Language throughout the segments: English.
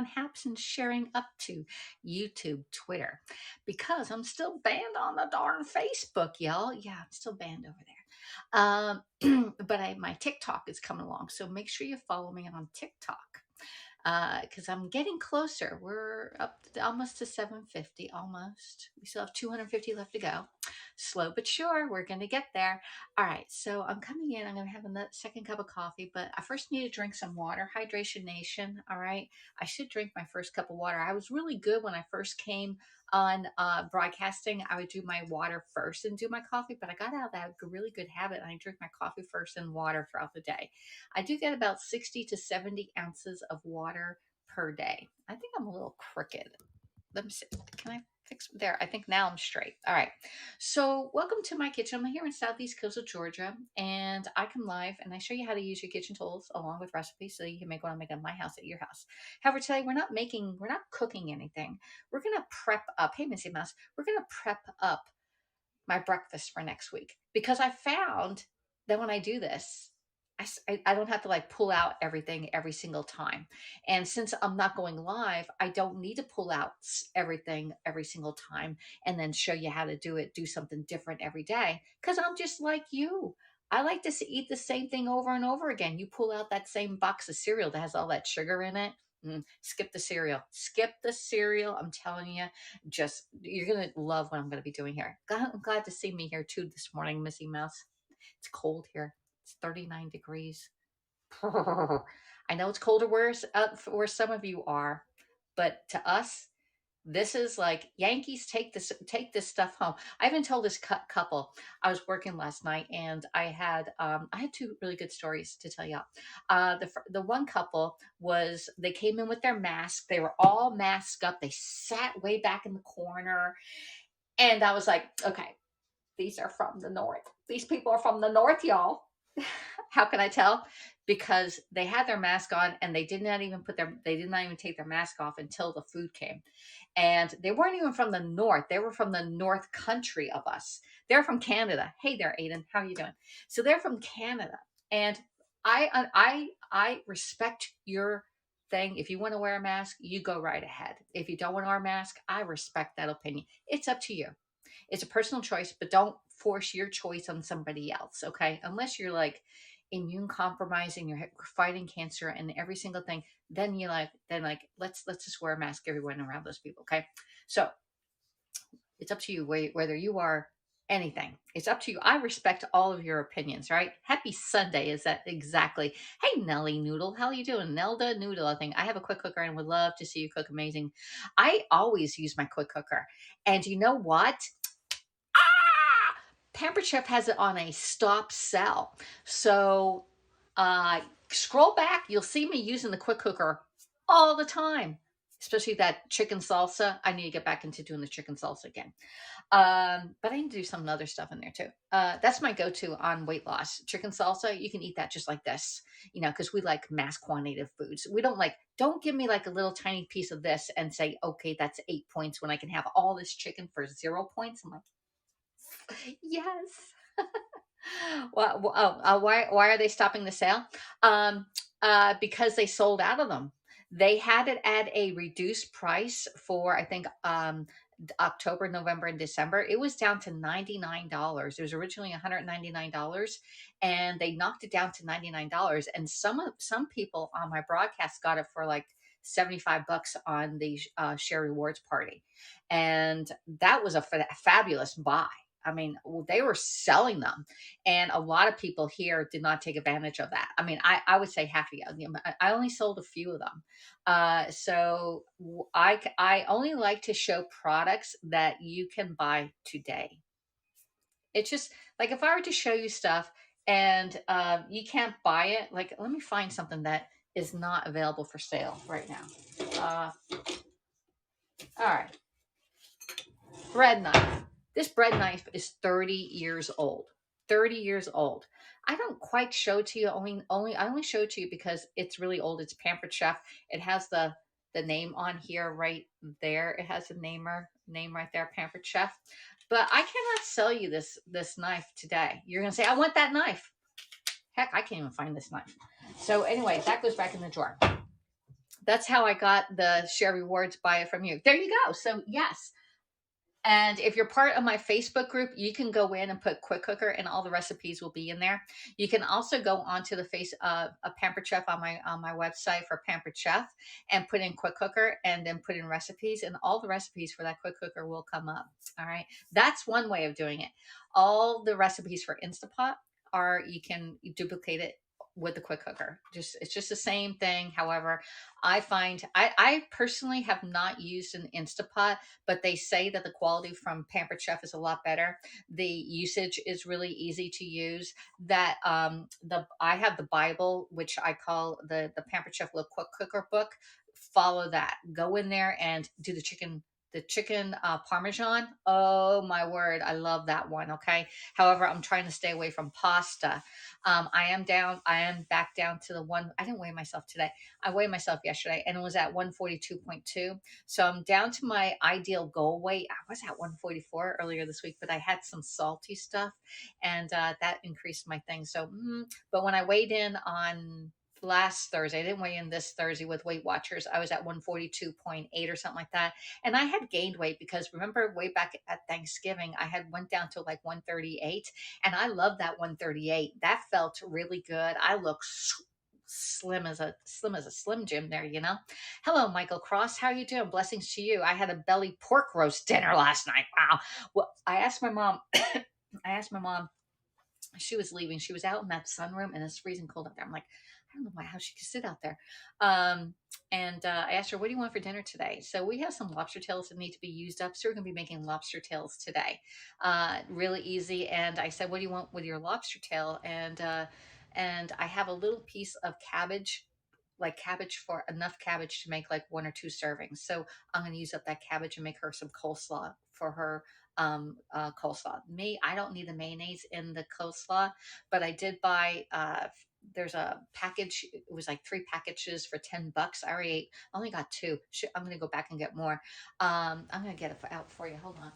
haps and sharing up to YouTube, Twitter, because I'm still banned on the darn Facebook, y'all. Yeah, I'm still banned over there. But my TikTok is coming along, so make sure you follow me on TikTok because I'm getting closer. We're up almost to 750, almost. We still have 250 left to go. Slow but sure, we're going to get there. All right, so I'm coming in. I'm going to have a second cup of coffee, but I first need to drink some water. Hydration Nation, all right? I should drink my first cup of water. I was really good when I first came on broadcasting. I would do my water first and do my coffee, but I got out of that really good habit, and I drink my coffee first and water throughout the day. I do get about 60 to 70 ounces of water per day. I think I'm a little crooked. Let me see. Can I fix there? I think now I'm straight. All right. So welcome to my kitchen. I'm here in Southeast Coastal Georgia, and I come live and I show you how to use your kitchen tools along with recipes so you can make what I'm making at my house at your house. However, today we're not cooking anything. We're gonna prep up. Hey, Missy Mouse, we're gonna prep up my breakfast for next week because I found that when I do this, I don't have to like pull out everything every single time. And since I'm not going live, I don't need to pull out everything every single time and then show you how to do something different every day because I'm just like you. I like to eat the same thing over and over again. You pull out that same box of cereal that has all that sugar in it. Skip the cereal. Skip the cereal. I'm telling you, you're gonna love what I'm gonna be doing here. I'm glad to see me here too this morning, Missy Mouse. It's cold here. It's 39 degrees. I know it's colder where some of you are, but to us, this is like Yankees take this stuff home. I even told this couple I was working last night, and I had two really good stories to tell you. The one couple they came in with their mask. They were all masked up. They sat way back in the corner, and I was like, okay, these are from the north. These people are from the north, y'all. How can I tell? Because they had their mask on and they did not even take their mask off until the food came. And they weren't even from the north. They were from the north country of us. They're from Canada. Hey there, Aiden. How are you doing? So they're from Canada. And I respect your thing. If you want to wear a mask, you go right ahead. If you don't want to wear a mask, I respect that opinion. It's up to you. It's a personal choice, but don't force your choice on somebody else, okay? Unless you're like immune compromising, you're fighting cancer and every single thing, then let's just wear a mask everyone around those people, okay? So it's up to you whether you are anything. It's up to you. I respect all of your opinions, right? Happy Sunday. Is that exactly? Hey, Nelly Noodle. How are you doing? Nelda Noodle, I think. I have a quick cooker and would love to see you cook amazing. I always use my quick cooker. And you know what? Pampered Chef has it on a stop sell. So scroll back, you'll see me using the quick cooker all the time, especially that chicken salsa. I need to get back into doing the chicken salsa again. But I need to do some other stuff in there too. That's my go-to on weight loss. Chicken salsa, you can eat that just like this, because we like mass quantitative foods. We don't give me like a little tiny piece of this and say, okay, that's 8 points when I can have all this chicken for 0 points. I'm like, yes. Why are they stopping the sale? Because they sold out of them. They had it at a reduced price for, I think, October, November, and December. It was down to $99. It was originally $199, and they knocked it down to $99. And some people on my broadcast got it for like $75 on the Share Rewards party, and that was a fabulous buy. I mean, they were selling them, and a lot of people here did not take advantage of that. I mean, I would say half of you. I only sold a few of them. So I only like to show products that you can buy today. It's just like if I were to show you stuff and you can't buy it, like let me find something that is not available for sale right now. All right. Bread knife. This bread knife is 30 years old. 30 years old. I don't quite show it to you. I only show it to you because it's really old. It's Pampered Chef. It has the name on here right there. It has a name right there, Pampered Chef. But I cannot sell you this knife today. You're gonna say, I want that knife. Heck, I can't even find this knife. So anyway, that goes back in the drawer. That's how I got the share rewards, buy it from you. There you go. So yes, and if you're part of my Facebook group, you can go in and put quick cooker, and all the recipes will be in there. You can also go onto the face a Pampered Chef on my website for Pampered Chef and put in quick cooker and then put in recipes, and all the recipes for that quick cooker will come up. All right, that's one way of doing it. All the recipes for Instapot are you can duplicate it with the quick cooker. Just it's just the same thing. However, I find I personally have not used an Instapot, but they say that the quality from Pampered Chef is a lot better. The usage is really easy to use. That the I have the Bible, which I call the Pampered Chef Little Quick Cooker book. Follow that. Go in there and do the chicken parmesan. Oh my word, I love that one. Okay. However, I'm trying to stay away from pasta. I am back down to the one. I didn't weigh myself today. I weighed myself yesterday and it was at 142.2. So I'm down to my ideal goal weight. I was at 144 earlier this week, but I had some salty stuff and that increased my thing. So, but when I weighed in on last Thursday, I didn't weigh in this Thursday with Weight Watchers. I was at 142.8 or something like that. And I had gained weight because remember way back at Thanksgiving, I had went down to like 138 and I love that 138. That felt really good. I look slim as a slim Jim there, you know. Hello, Michael Cross. How are you doing? Blessings to you. I had a belly pork roast dinner last night. Wow. Well, I asked my mom. I asked my mom. She was leaving. She was out in that sunroom, and it's freezing cold out there. I'm like, I don't know how she could sit out there. And I asked her, "What do you want for dinner today?" So we have some lobster tails that need to be used up. So we're going to be making lobster tails today. Really easy. And I said, "What do you want with your lobster tail?" And I have a little piece of cabbage, like cabbage for enough cabbage to make like one or two servings. So I'm going to use up that cabbage and make her some coleslaw for her coleslaw. Me, I don't need the mayonnaise in the coleslaw, but I did buy there's a package. It was like 3 packages for $10. I already ate, only got two. I'm gonna go back and get more. I'm gonna get it out for you. Hold on.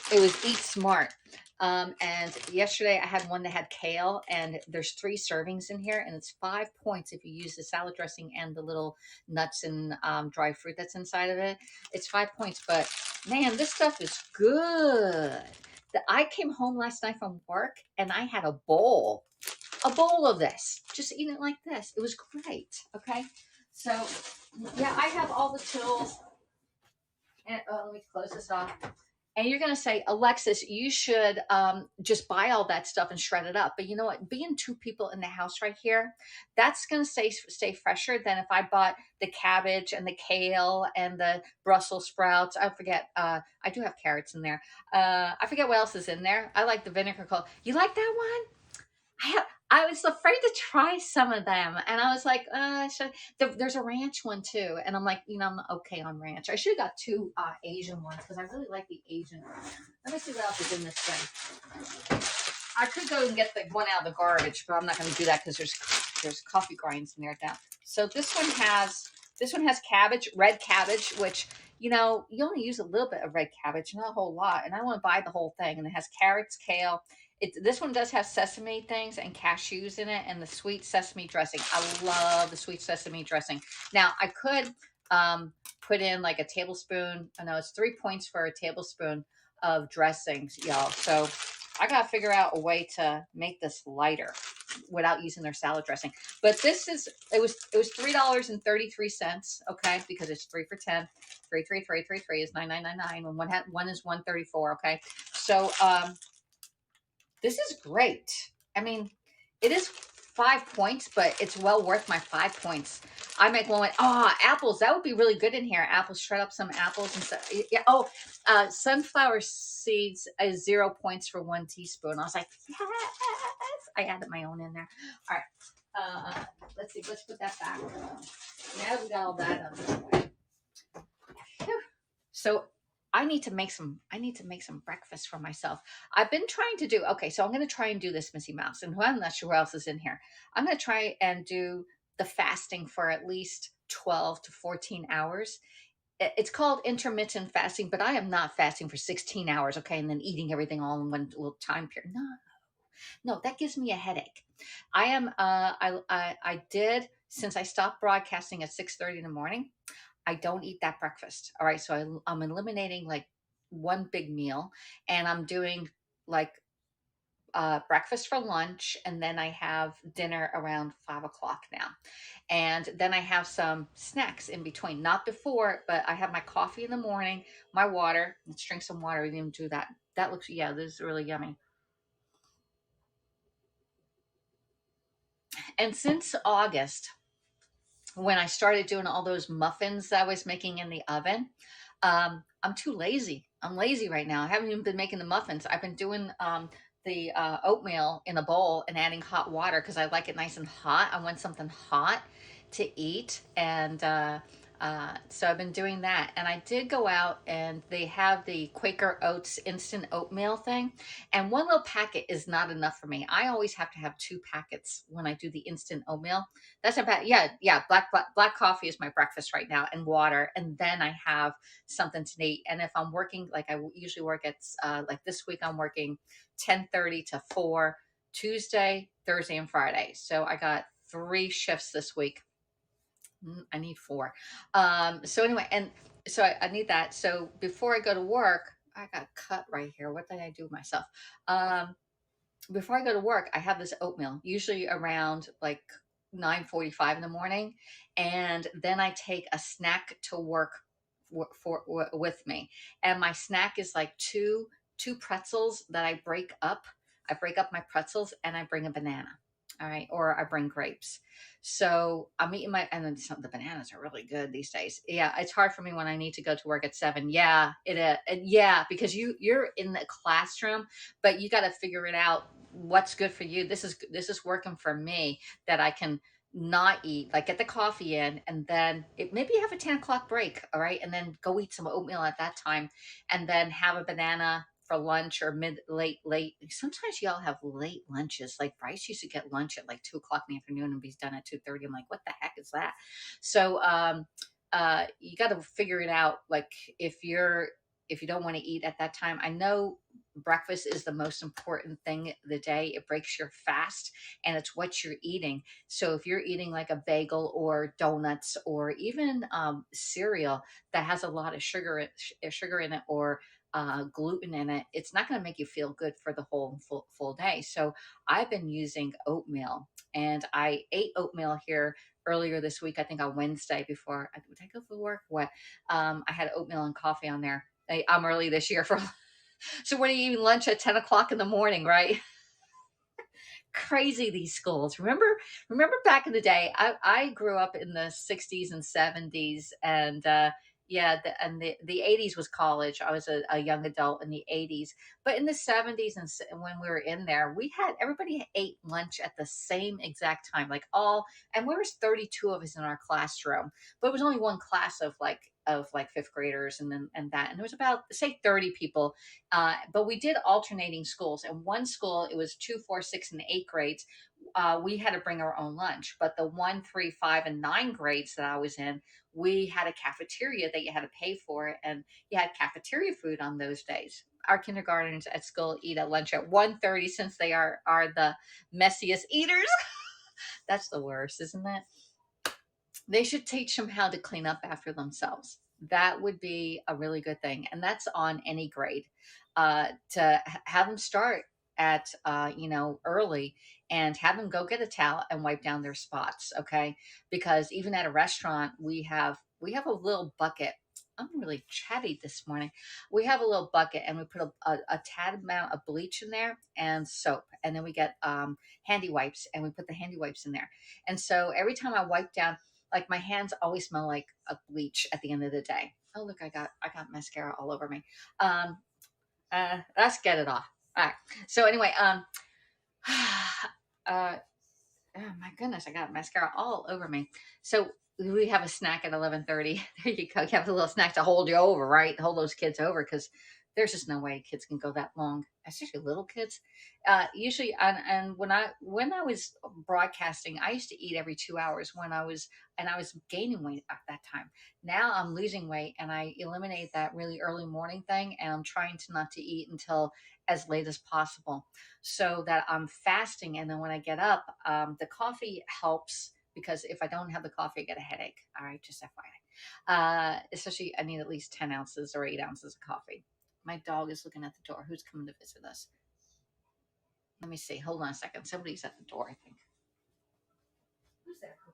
It was Eat Smart. And yesterday I had one that had kale, and there's 3 servings in here, and it's 5 points if you use the salad dressing and the little nuts and dry fruit that's inside of it. It's 5 points, but man, this stuff is good. I came home last night from work and I had a bowl of this, just eating it like this. It was great. Okay. So, yeah, I have all the tools. And let me close this off. And you're going to say, Alexis, you should just buy all that stuff and shred it up. But you know what? Being 2 people in the house right here, that's going to stay fresher than if I bought the cabbage and the kale and the Brussels sprouts. I forget. I do have carrots in there. I forget what else is in there. I like the vinegar cold. You like that one? I was afraid to try some of them, and I was like, there's a ranch one too, and I'm like, I'm okay on ranch. I should have got 2 Asian ones because I really like the Asian. Let me see what else is in this thing. I could go and get the one out of the garbage, but I'm not going to do that because there's coffee grinds in there now. So this one has cabbage, red cabbage, which you only use a little bit of red cabbage, not a whole lot, and I want to buy the whole thing. And it has carrots, kale. This one does have sesame things and cashews in it, and the sweet sesame dressing. I love the sweet sesame dressing. Now I could put in like a tablespoon. I know it's 3 points for a tablespoon of dressings, y'all. So I gotta figure out a way to make this lighter without using their salad dressing. But it was $3.33. Okay, because it's 3 for 10. 3 is 9,999, and one is 134. Okay, so this is great. I mean, it is 5 points, but it's well worth my 5 points. I make one with apples. That would be really good in here. Apples, shred up some apples and stuff. Yeah. Oh, sunflower seeds is 0 points for 1 teaspoon. I was like, yes. I added my own in there. All right. Let's see. Let's put that back. Now that we got all that out of the way. So I need to make some breakfast for myself. I've been trying to do, okay, so I'm going to try and do this, Missy Mouse, and I'm not sure what else is in here. I'm going to try and do the fasting for at least 12 to 14 hours. It's called intermittent fasting, but I am not fasting for 16 hours, okay, and then eating everything all in one little time period. No. No, that gives me a headache. I am I did, since I stopped broadcasting at 6:30 in the morning, I don't eat that breakfast. All right, so I'm eliminating like one big meal, and I'm doing like breakfast for lunch, and then I have dinner around 5 o'clock now. And then I have some snacks in between, not before, but I have my coffee in the morning, my water. Let's drink some water. We didn't do that. That looks, yeah, this is really yummy. And since August, when I started doing all those muffins that I was making in the oven, I'm too lazy. I'm lazy right now. I haven't even been making the muffins. I've been doing the oatmeal in a bowl and adding hot water because I like it nice and hot. I want something hot to eat. And so I've been doing that. And I did go out, and they have the Quaker Oats instant oatmeal thing. And one little packet is not enough for me. I always have to have two packets when I do the instant oatmeal. That's about, yeah, yeah. Black coffee is my breakfast right now, and water, and then I have something to eat. And if I'm working, like I usually work at, like this week I'm working 10:30 to 4, Tuesday, Thursday, and Friday. So I got 3 shifts this week. I need 4. So anyway, and so I need that. So before I go to work, I got cut right here. What did I do with myself? Um, Before I go to work, I have this oatmeal, usually around like 9:45 in the morning, and then I take a snack to work with me. And my snack is like two pretzels that I break up. I break up my pretzels and I bring a banana. All right, or I bring grapes. So I'm eating my, and then the bananas are really good these days. Yeah, it's hard for me when I need to go to work at 7. Yeah, it is. Yeah, because you're in the classroom, but you got to figure it out what's good for you. This is working for me, that I can not eat, like get the coffee in, and then maybe have a 10 o'clock break. All right, and then go eat some oatmeal at that time, and then have a banana for lunch, or late. Sometimes y'all have late lunches. Like Bryce used to get lunch at like 2 o'clock in the afternoon and be done at 2:30. I'm like, what the heck is that? So you got to figure it out. Like if you don't want to eat at that time, I know breakfast is the most important thing of the day. It breaks your fast, and it's what you're eating. So if you're eating like a bagel or donuts, or even cereal that has a lot of sugar in it, or gluten in it, it's not going to make you feel good for the whole full day. So I've been using oatmeal, and I ate oatmeal here earlier this week. I think on Wednesday, before would I go for work? What? I had oatmeal and coffee on there. I'm early this year for. So when are you eating lunch at 10 o'clock in the morning, right? Crazy, these schools. Remember back in the day, I grew up in the 60s and 70s, and yeah, the 80s was college. I was a young adult in the 80s, but in the 70s, and when we were in there, we had everybody ate lunch at the same exact time, like all, and there was 32 of us in our classroom, but it was only one class of like fifth graders, and there was about, say, 30 people. But we did alternating schools. And one school, it was 2, 4, 6, and 8 grades. We had to bring our own lunch. But the 1, 3, 5, and 9 grades that I was in, we had a cafeteria that you had to pay for, and you had cafeteria food on those days. Our kindergartens at school eat at lunch at 1:30, since they are the messiest eaters. That's the worst, isn't it? They should teach them how to clean up after themselves. That would be a really good thing. And that's on any grade. To have them start at, early, and have them go get a towel and wipe down their spots. Okay. Because even at a restaurant, we have a little bucket. I'm really chatty this morning. We have a little bucket, and we put a tad amount of bleach in there and soap. And then we get handy wipes, and we put the handy wipes in there. And so every time I wipe down, like, my hands always smell like a bleach at the end of the day. Oh, look, I got mascara all over me. Um, let's get it off. All right. So anyway, uh, oh my goodness, I got mascara all over me. So we have a snack at 11:30. There you go. You have a little snack to hold you over, right? Hold those kids over, because There's just no way kids can go that long, especially little kids. Usually, and when I was broadcasting, I used to eat every 2 hours and I was gaining weight at that time. Now I'm losing weight, and I eliminate that really early morning thing, and I'm trying to not to eat until as late as possible, so that I'm fasting. And then when I get up, the coffee helps because if I don't have the coffee, I get a headache. All right, just FYI. Especially, I need at least 10 ounces or 8 ounces of coffee. My dog is looking at the door. Who's coming to visit us? Let me see. Hold on a second. Somebody's at the door, I think. Who's there, Cooper?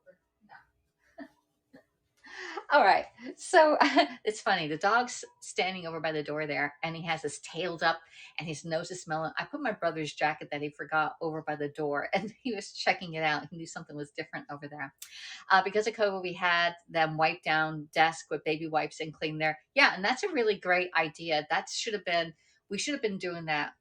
All right. So it's funny. The dog's standing over by the door there, and he has his tailed up and his nose is smelling. I put my brother's jacket that he forgot over by the door, and he was checking it out. He knew something was different over there. Because of COVID, we had them wipe down desk with baby wipes and clean there. Yeah, and that's a really great idea. We should have been doing that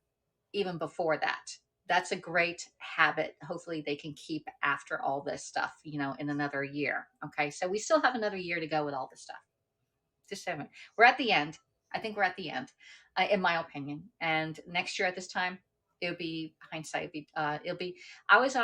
even before that. That's a great habit. Hopefully, they can keep after all this stuff, in another year. Okay. So we still have another year to go with all this stuff. Just a minute. We're at the end. I think we're at the end, in my opinion. And next year at this time, it'll be hindsight. It'll be. I was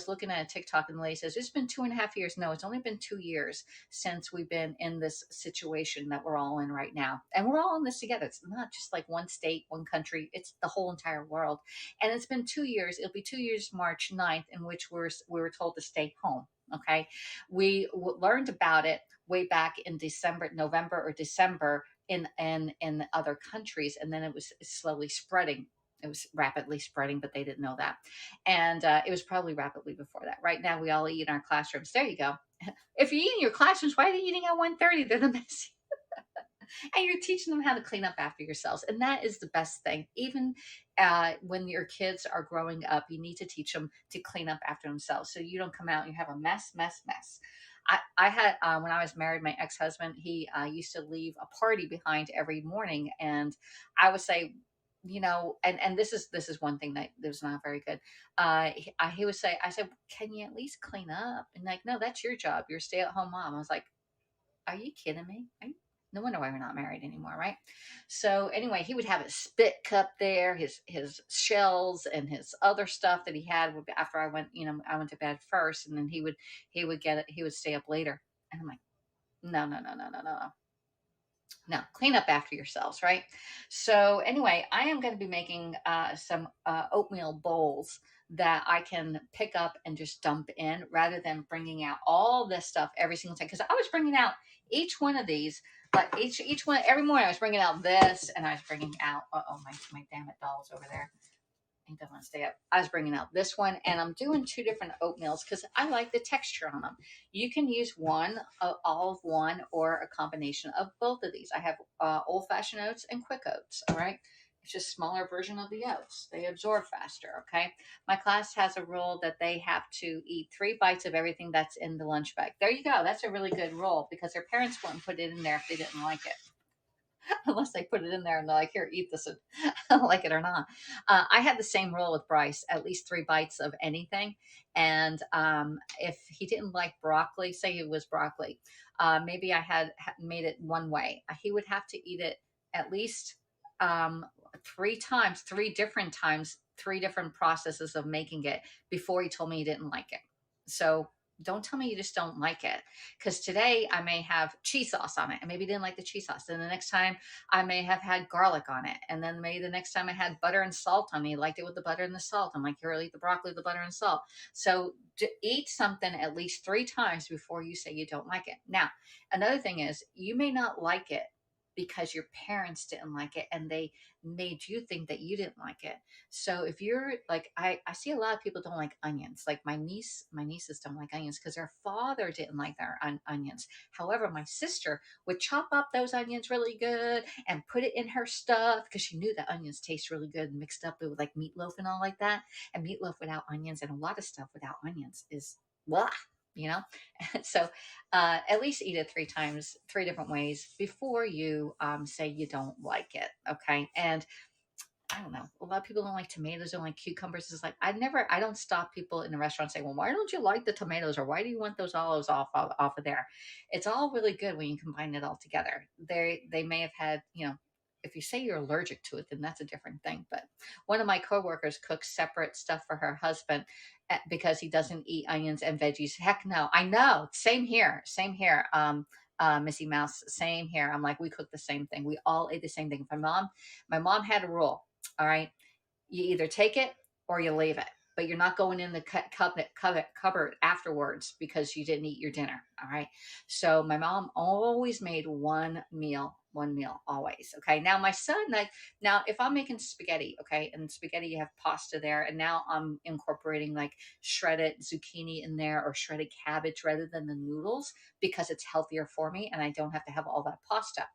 looking at a TikTok, and the lady says it's been 2.5 years. No, it's only been 2 years since we've been in this situation that we're all in right now, and we're all in this together. It's not just like one state, one country. It's the whole entire world, and it's been 2 years. It'll be 2 years, March 9th, in which we were told to stay home. Okay, we learned about it way back in November or December in other countries, and then it was slowly spreading. It was rapidly spreading, but they didn't know that, and it was probably rapidly before that. Right now, we all eat in our classrooms. There you go. If you eat in your classrooms, why are they eating at 1:30? They're the messy. And you're teaching them how to clean up after yourselves, and that is the best thing. Even when your kids are growing up, you need to teach them to clean up after themselves, so you don't come out and you have a mess. I had when I was married, my ex-husband, he used to leave a party behind every morning, and I would say, and this is one thing that was not very good. He would say, I said, can you at least clean up? And like, no, that's your job. You're a stay-at-home mom. I was like, are you kidding me? No wonder why we're not married anymore, right? So anyway, he would have his spit cup there, his shells, and his other stuff that he had after I went to bed first, and then he would get it. He would stay up later, and I'm like, no, no, no, no, no, no, no, clean up after yourselves, right? So anyway, I am going to be making some oatmeal bowls that I can pick up and just dump in rather than bringing out all this stuff every single time. Because I was bringing out each one of these, but each one every morning I was bringing out this, and I was bringing out my damn it dolls over there. He doesn't want to stay up. I was bringing out this one, and I'm doing two different oatmeals because I like the texture on them. You can use one, all of one, or a combination of both of these. I have old-fashioned oats and quick oats, all right? It's just a smaller version of the oats. They absorb faster, okay? My class has a rule that they have to eat 3 bites of everything that's in the lunch bag. There you go. That's a really good rule because their parents wouldn't put it in there if they didn't like it. Unless they put it in there and they're like, here, eat this, like it or not. I had the same rule with Bryce, at least 3 bites of anything. And if he didn't like broccoli, say it was broccoli, maybe I had made it one way. He would have to eat it at least 3 times, 3 different times, 3 different processes of making it before he told me he didn't like it. So don't tell me you just don't like it. Because today I may have cheese sauce on it and maybe didn't like the cheese sauce. And the next time I may have had garlic on it. And then maybe the next time I had butter and salt on it, liked it with the butter and the salt. I'm like, here, I'll eat the broccoli, the butter and salt. So eat something at least 3 times before you say you don't like it. Now, another thing is you may not like it because your parents didn't like it and they made you think that you didn't like it. So if you're like, I see a lot of people don't like onions. Like my nieces don't like onions because their father didn't like their onions. However, my sister would chop up those onions really good and put it in her stuff because she knew that onions taste really good and mixed up with like meatloaf and all like that. And meatloaf without onions and a lot of stuff without onions is blah, you know? So at least eat it 3 times, 3 different ways before you say you don't like it. Okay. And I don't know. A lot of people don't like tomatoes, don't like cucumbers. It's like I don't stop people in a restaurant saying, well, why don't you like the tomatoes or why do you want those olives off of there? It's all really good when you combine it all together. They may have had, if you say you're allergic to it, then that's a different thing. But one of my coworkers cooks separate stuff for her husband because he doesn't eat onions and veggies. Heck no, I know. Same here. Same here. Missy Mouse, same here. I'm like, we cook the same thing. We all ate the same thing. My mom had a rule. All right, you either take it or you leave it, but you're not going in the cupboard afterwards because you didn't eat your dinner. All right. So my mom always made one meal always. Okay. Now my son, like, now if I'm making spaghetti, okay, and spaghetti, you have pasta there, and now I'm incorporating like shredded zucchini in there or shredded cabbage rather than the noodles because it's healthier for me and I don't have to have all that pasta.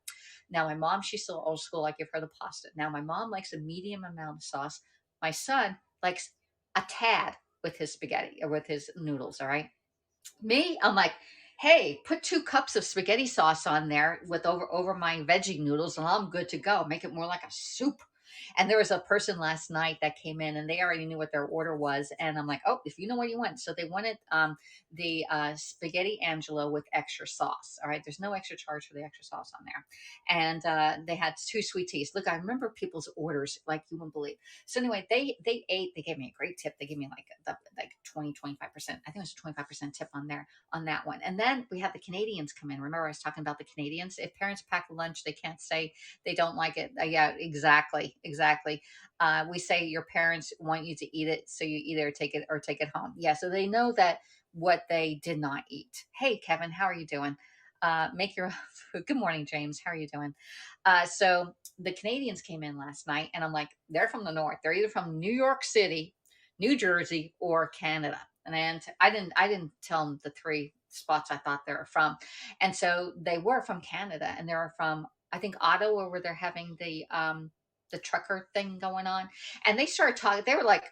Now, my mom, she's still old school. I give her the pasta. Now, my mom likes a medium amount of sauce. My son likes a tad with his spaghetti or with his noodles. All right. Me, I'm like, hey, put 2 cups of spaghetti sauce on there with over my veggie noodles, and I'm good to go. Make it more like a soup. And there was a person last night that came in, and they already knew what their order was. And I'm like, oh, if you know what you want, so they wanted the spaghetti Angelo with extra sauce. All right, there's no extra charge for the extra sauce on there, and they had 2 sweet teas. Look, I remember people's orders like you wouldn't believe. So anyway, they ate. They gave me a great tip. They gave me like 20-25%. I think it was 25% tip on that one. And then we had the Canadians come in. Remember, I was talking about the Canadians. If parents pack lunch, they can't say they don't like it. Yeah, exactly, exactly. We say your parents want you to eat it, so you either take it or take it home. Yeah, so they know that what they did not eat. Hey, Kevin, how are you doing? Make your food. Good morning, James. How are you doing? So the Canadians came in last night, and I'm like, they're from the north. They're either from New York City, New Jersey, or Canada. And I didn't tell them the 3 spots I thought they were from. And so they were from Canada, and they were from, I think, Ottawa, where they're having the trucker thing going on. And they started talking. They were like,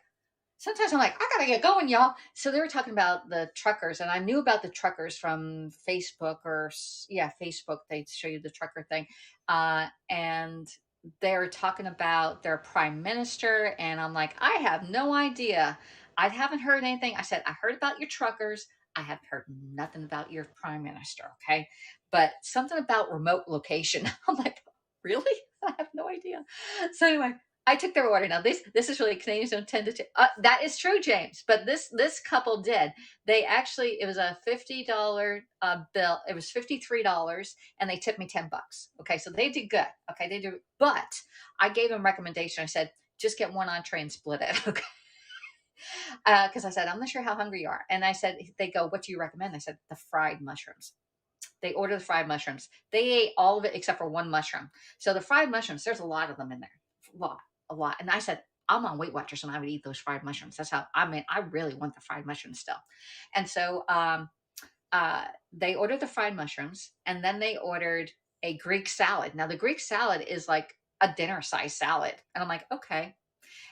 sometimes I'm like, I gotta get going, y'all. So they were talking about the truckers, and I knew about the truckers from Facebook Facebook. They show you the trucker thing, and they're talking about their prime minister, and I'm like, I have no idea. I haven't heard anything. I said, I heard about your truckers. I have heard nothing about your prime minister. Okay, but something about remote location. I'm like, really? I have no idea. So anyway, I took their order. Now this is really, Canadians don't tend to. That is true, James. But this couple did. They actually, it was a $50 bill. It was $53, and they tipped me $10. Okay, so they did good. Okay, they did. But I gave them a recommendation. I said, just get one entree and split it. Okay. Because I said, I'm not sure how hungry you are. And I said, they go, what do you recommend? I said, the fried mushrooms. They ordered the fried mushrooms. They ate all of it except for one mushroom. So the fried mushrooms, there's a lot of them in there. A lot. And I said, I'm on Weight Watchers and I would eat those fried mushrooms. That's how, I really want the fried mushrooms still. And so they ordered the fried mushrooms, and then they ordered a Greek salad. Now the Greek salad is like a dinner size salad. And I'm like, okay.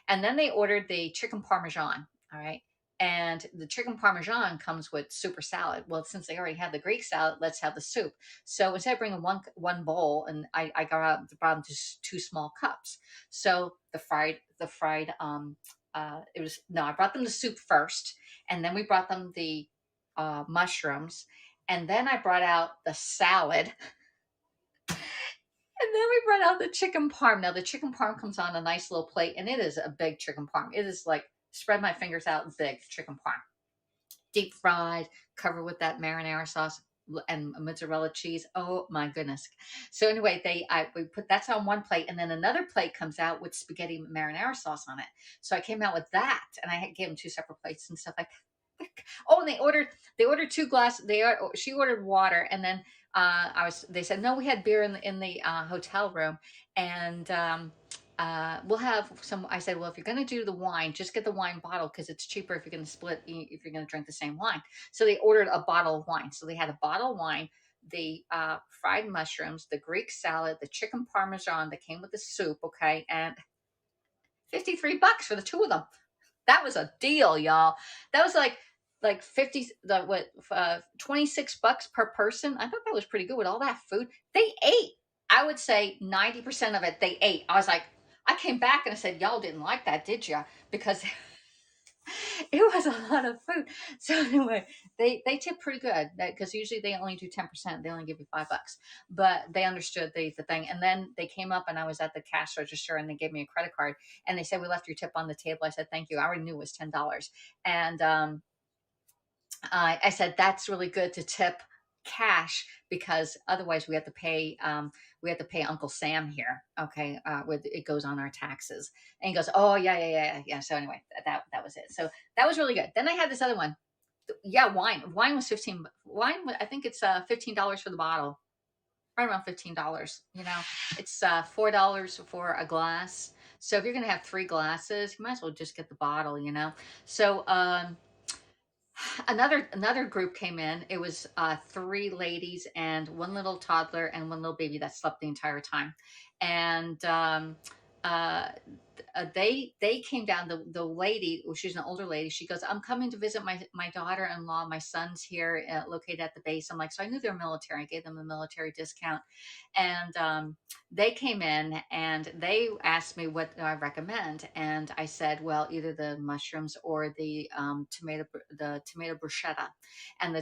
And then they ordered the chicken parmesan. All right. And the chicken parmesan comes with super salad. Well, since they already had the Greek salad, let's have the soup. So instead of bringing one bowl, and I got out the bottom to 2 small cups. So the fried it was, no, I brought them the soup first, and then we brought them the mushrooms, and then I brought out the salad. And then we brought out the chicken parm. Now the chicken parm comes on a nice little plate, and it is a big chicken parm. It is like, spread my fingers out, big chicken parm, deep fried, covered with that marinara sauce and mozzarella cheese. Oh my goodness! So anyway, we put that's on one plate, and then another plate comes out with spaghetti marinara sauce on it. So I came out with that, and I gave them 2 separate plates and stuff like that. Oh, and they ordered 2 glasses. She ordered water, and then they said, no, we had beer in the hotel room, and we'll have some. I said, well, if you're going to do the wine, just get the wine bottle, because it's cheaper if you're going to split, if you're going to drink the same wine. So they ordered a bottle of wine. So they had a bottle of wine, the fried mushrooms, the Greek salad, the chicken parmesan that came with the soup. Okay. And $53 for the 2 of them. That was a deal, y'all. That was like 26 bucks per person. I thought that was pretty good with all that food. They ate. I would say 90% of it they ate. I was like, I came back and I said, y'all didn't like that, did you? Because It was a lot of food. So anyway, they tip pretty good because usually they only do 10%. They only give you $5, but they understood the thing. And then they came up and I was at the cash register and they gave me a credit card and they said, we left your tip on the table. I said, thank you. I already knew it was $10. And I said, that's really good to tip cash because otherwise we have to pay Uncle Sam here. Okay. With it goes on our taxes. And he goes, oh yeah. So anyway, that was it. So that was really good. Then I had this other one. Yeah. Wine was 15. I think it's $15 for the bottle, right around $15. It's $4 for a glass. So if you're going to have 3 glasses, you might as well just get the bottle. So, another group came in. It was 3 ladies and one little toddler and one little baby that slept the entire time. And uh, they came down. The lady, she's an older lady. She goes, "I'm coming to visit my daughter-in-law. My son's here, located at the base." I'm like, so I knew they're military. I gave them a military discount, and they came in and they asked me what I recommend, and I said, well, either the mushrooms or the tomato bruschetta, and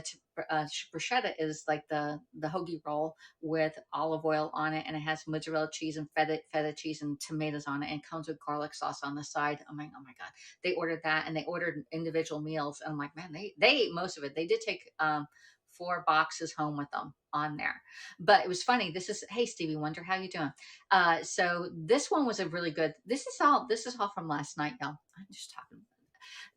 bruschetta is like the hoagie roll with olive oil on it, and it has mozzarella cheese and feta cheese and tomatoes on it, and it comes with garlic sauce on the side. I'm like, oh my god! They ordered that, and they ordered individual meals, and I'm like, man, they ate most of it. They did take 4 boxes home with them on there, but it was funny. Hey Stevie Wonder, how you doing? So this one was a really good. This is all from last night, y'all. I'm just talking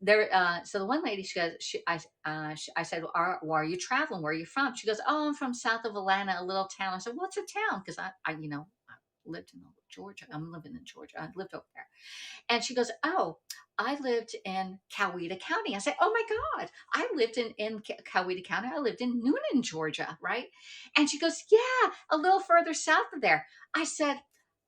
there. So the one lady, she goes, I said, where are you traveling? Where are you from? She goes, oh, I'm from south of Atlanta, a little town. I said, what's a town? Because I lived in Georgia. I'm living in Georgia. I lived over there. And she goes, oh, I lived in Coweta County. I said, oh my God, I lived in Coweta County. I lived in Noonan, Georgia, right? And she goes, yeah, a little further south of there. I said,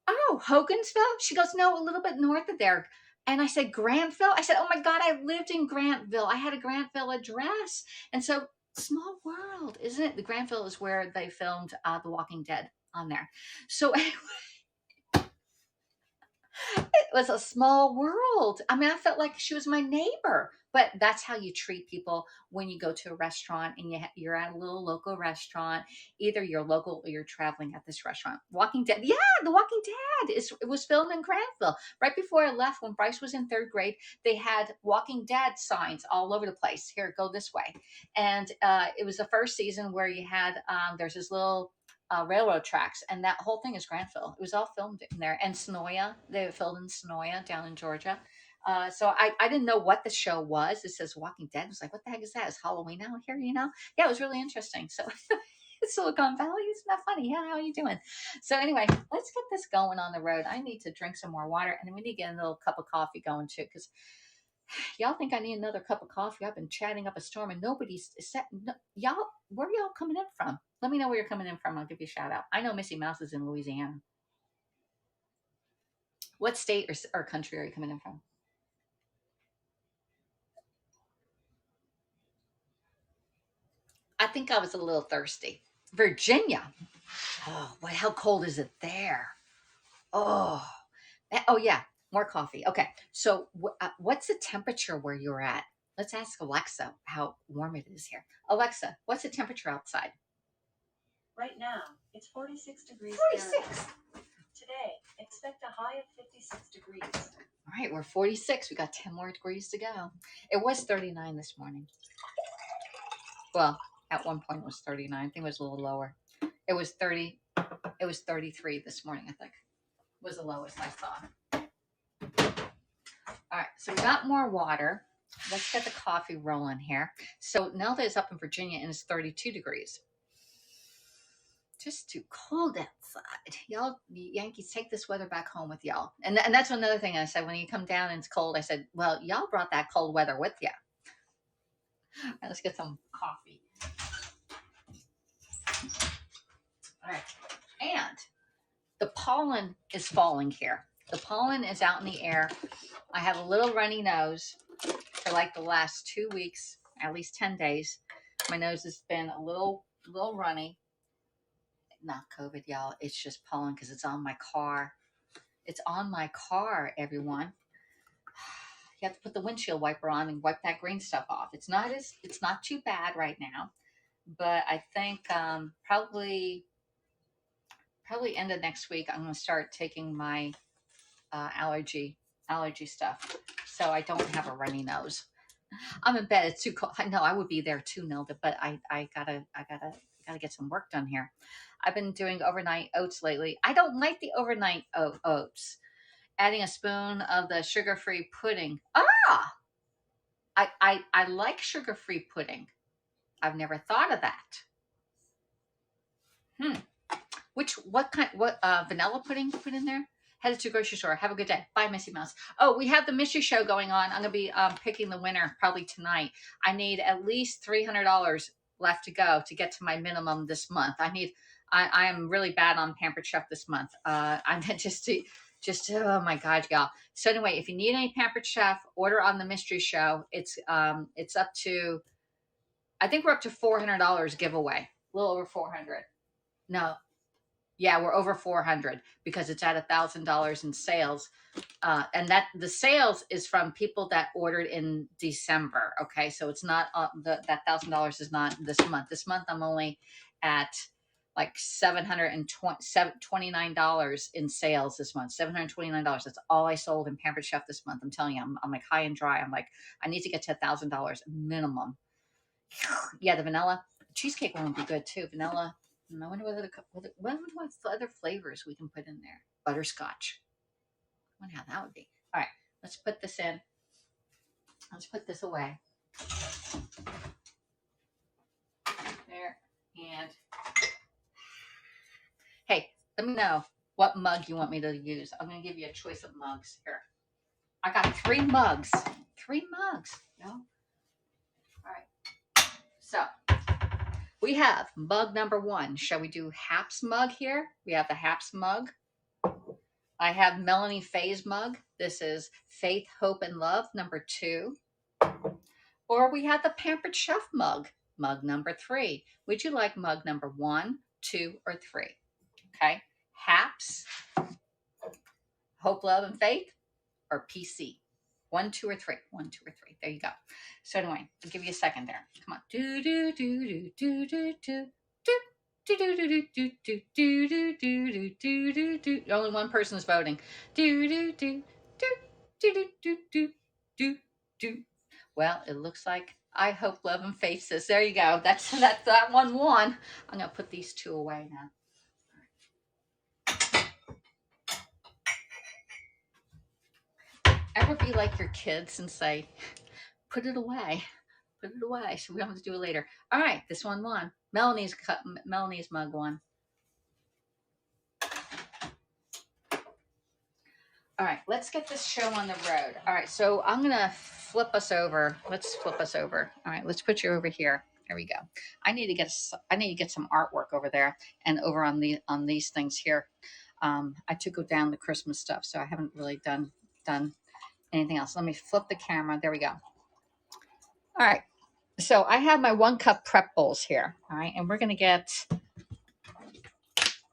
oh, Hogansville? She goes, no, a little bit north of there. And I said, Grantville? I said, oh my God, I lived in Grantville. I had a Grantville address. And so, small world, isn't it? The Grantville is where they filmed The Walking Dead on there. So, it was a small world. I mean, I felt like she was my neighbor. But that's how you treat people when you go to a restaurant and you're at a little local restaurant. Either you're local or you're traveling at this restaurant. Walking Dead, yeah, The Walking Dead it was filmed in Grantville. Right before I left, when Bryce was in 3rd grade, they had Walking Dead signs all over the place. Here, go this way, and it was the first season where you had there's this little railroad tracks, and that whole thing is Grantville. It was all filmed in there, and Sonoya. They filmed in Sonoya down in Georgia. So I didn't know what the show was. It says Walking Dead. I was like, what the heck is that? Is Halloween out here? Yeah, it was really interesting. So Silicon Valley, isn't that funny? Yeah, how are you doing? So anyway, let's get this going on the road. I need to drink some more water, and then we need to get a little cup of coffee going too, because y'all think I need another cup of coffee. I've been chatting up a storm and nobody's set. No, y'all, where are y'all coming in from? Let me know where you're coming in from. I'll give you a shout out. I know Missy Mouse is in Louisiana. What state or country are you coming in from? I think I was a little thirsty. Virginia. Oh, what? How cold is it there? Oh, oh yeah. More coffee. Okay. So, what's the temperature where you're at? Let's ask Alexa how warm it is here. Alexa, what's the temperature outside? Right now, it's 46 degrees 46. Fahrenheit. Today, expect a high of 56 degrees. All right, we're 46. We got 10 more degrees to go. It was 39 this morning. Well, at one point it was 39. I think it was a little lower. It was 30. It was 33 this morning, I think. Was the lowest I saw. All right, so we got more water. Let's get the coffee rolling here. So Nelda is up in Virginia and it's 32 degrees. Just too cold outside. Y'all, Yankees, take this weather back home with y'all. And that's another thing I said. When you come down and it's cold, I said, well, y'all brought that cold weather with you. All right, let's get some coffee. All right. And the pollen is falling here. The pollen is out in the air. I have a little runny nose for like the last 2 weeks, at least 10 days. My nose has been a little runny. Not COVID, y'all. It's just pollen because it's on my car. It's on my car, everyone. you have to put the windshield wiper on and wipe that green stuff off. It's not too bad right now, but I think probably end of next week I'm going to start taking my allergy stuff, so I don't have a runny nose. I'm in bed. It's too cold. I know I would be there too, Nilda, but I gotta get some work done here. I've been doing overnight oats lately. I don't like the overnight oats. Adding a spoon of the sugar-free pudding. I like sugar-free pudding. I've never thought of that. What vanilla pudding to put in there? Headed to the grocery store. Have a good day. Bye, Missy Mouse. Oh, we have the mystery show going on. I'm going to be picking the winner probably tonight. I need at least $300 left to go to get to my minimum this month. I am really bad on Pampered Chef this month. I'm just oh my God, y'all. So anyway, if you need any Pampered Chef, order on the mystery show. It's up to, I think we're up to $400 giveaway. A little over 400. No, yeah, we're over 400 because it's at $1,000 in sales. And that the sales is from people that ordered in December. Okay. So it's not that $1,000 is not this month. This month I'm only at like $729 in sales this month. $729. That's all I sold in Pampered Chef this month. I'm telling you, I'm like high and dry. I'm like, I need to get to $1,000 minimum. Yeah, the vanilla cheesecake one would be good too. Vanilla. I wonder what other flavors we can put in there. Butterscotch. I wonder how that would be. All right, let's put this in. Let's put this away. There. And hey, let me know what mug you want me to use. I'm going to give you a choice of mugs here. I got 3 mugs. 3 mugs. No? All right. So we have mug number 1. Shall we do Hap's mug here? We have the Hap's mug. I have Melanie Faye's mug. This is Faith, Hope, and Love number 2. Or we have the Pampered Chef mug, mug number 3. Would you like mug number 1, 2, or 3? Okay. Hap's, Hope, Love, and Faith, or PC? 1, 2, or 3. 1, 2, or 3. There you go. So anyway, I'll give you a second there. Come on. Do do do do do do do do. Only one person is voting. Well, it looks like I Hope, Love, and Faith says. There you go. That one won. I'm gonna put these 2 away now. Ever be like your kids and say, "Put it away." Put it away so we don't have to do it later. All right, this one won. Melanie's mug won. All right, let's get this show on the road. All right, so I'm gonna flip us over. Let's flip us over. All right, let's put you over here. There we go. I need to get some artwork over there and over on these things here. I took down the Christmas stuff, so I haven't really done anything else. Let me flip the camera. There we go. All right. So I have my 1 cup prep bowls here. All right, and we're gonna get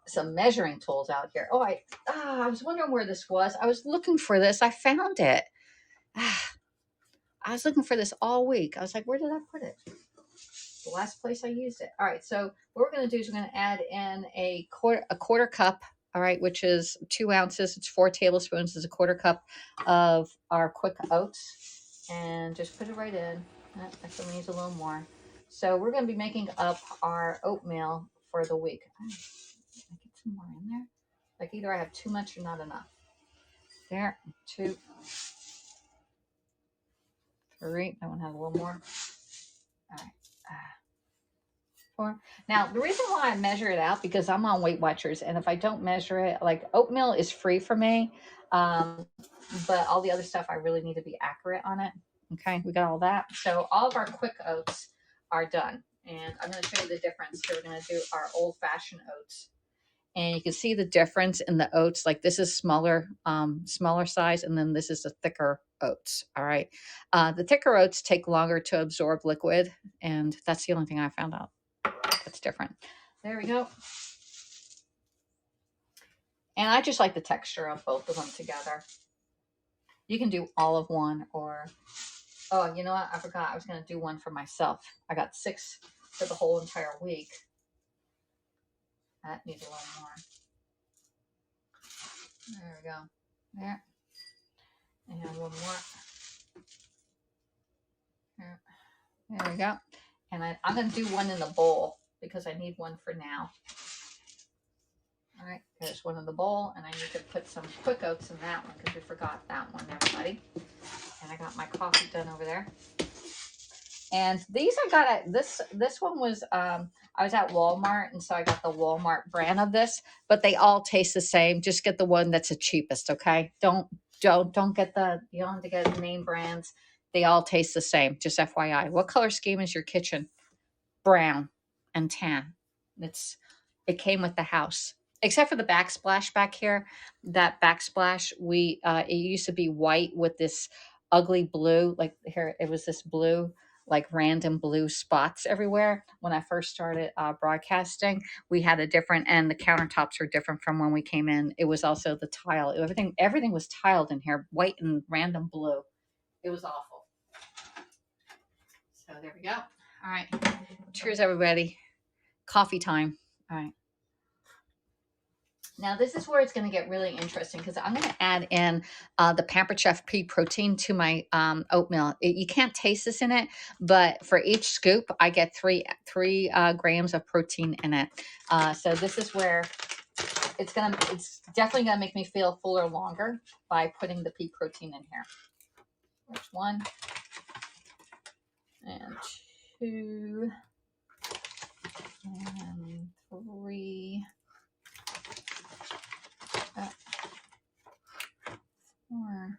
some measuring tools out here. Oh, I was wondering where this was. I was looking for this. I found it. I was looking for this all week. I was like, where did I put it? The last place I used it. All right. So what we're going to do is we're going to add in a quarter cup. All right, which is 2 ounces. It's 4 tablespoons. It's a quarter cup of our quick oats, and just put it right in. Actually, needs a little more. So we're going to be making up our oatmeal for the week. I get some more in there. Like either I have too much or not enough. There, 2, 3. That one has a little more. All right. 4. Now, the reason why I measure it out, because I'm on Weight Watchers, and if I don't measure it, like oatmeal is free for me, but all the other stuff, I really need to be accurate on it. Okay, we got all that. So all of our quick oats are done, and I'm going to show you the difference. So we're going to do our old-fashioned oats. And you can see the difference in the oats. Like this is smaller size, and then this is the thicker oats. All right. The thicker oats take longer to absorb liquid, and that's the only thing I found out that's different. There we go. And I just like the texture of both of them together. You can do all of one, or, oh, you know what? I forgot. I was going to do one for myself. I got 6 for the whole entire week. That needs a little more. There we go. There. And a little more. There we go. And I'm going to do one in the bowl because I need one for now. All right, there's one in the bowl, and I need to put some quick oats in that one because we forgot that one, everybody. And I got my coffee done over there. And these I got at this one was I was at Walmart, and so I got the Walmart brand of this, but they all taste the same. Just get the one that's the cheapest, okay? Don't get the, you don't have to get name brands. They all taste the same. Just FYI. What color scheme is your kitchen? Brown and tan. It came with the house. Except for the backsplash back here. That backsplash, it used to be white with this ugly blue, like here it was this blue, like random blue spots everywhere. When I first started broadcasting, we had a different, and the countertops were different from when we came in. It was also the tile. Everything was tiled in here, white and random blue. It was awful. So there we go. All right. Cheers, everybody. Coffee time. All right. Now, this is where it's going to get really interesting because I'm going to add in the Pampered Chef pea protein to my oatmeal. You can't taste this in it, but for each scoop, I get three grams of protein in it. So this is where it's definitely going to make me feel fuller longer by putting the pea protein in here. There's 1 and 2 and 3. 4.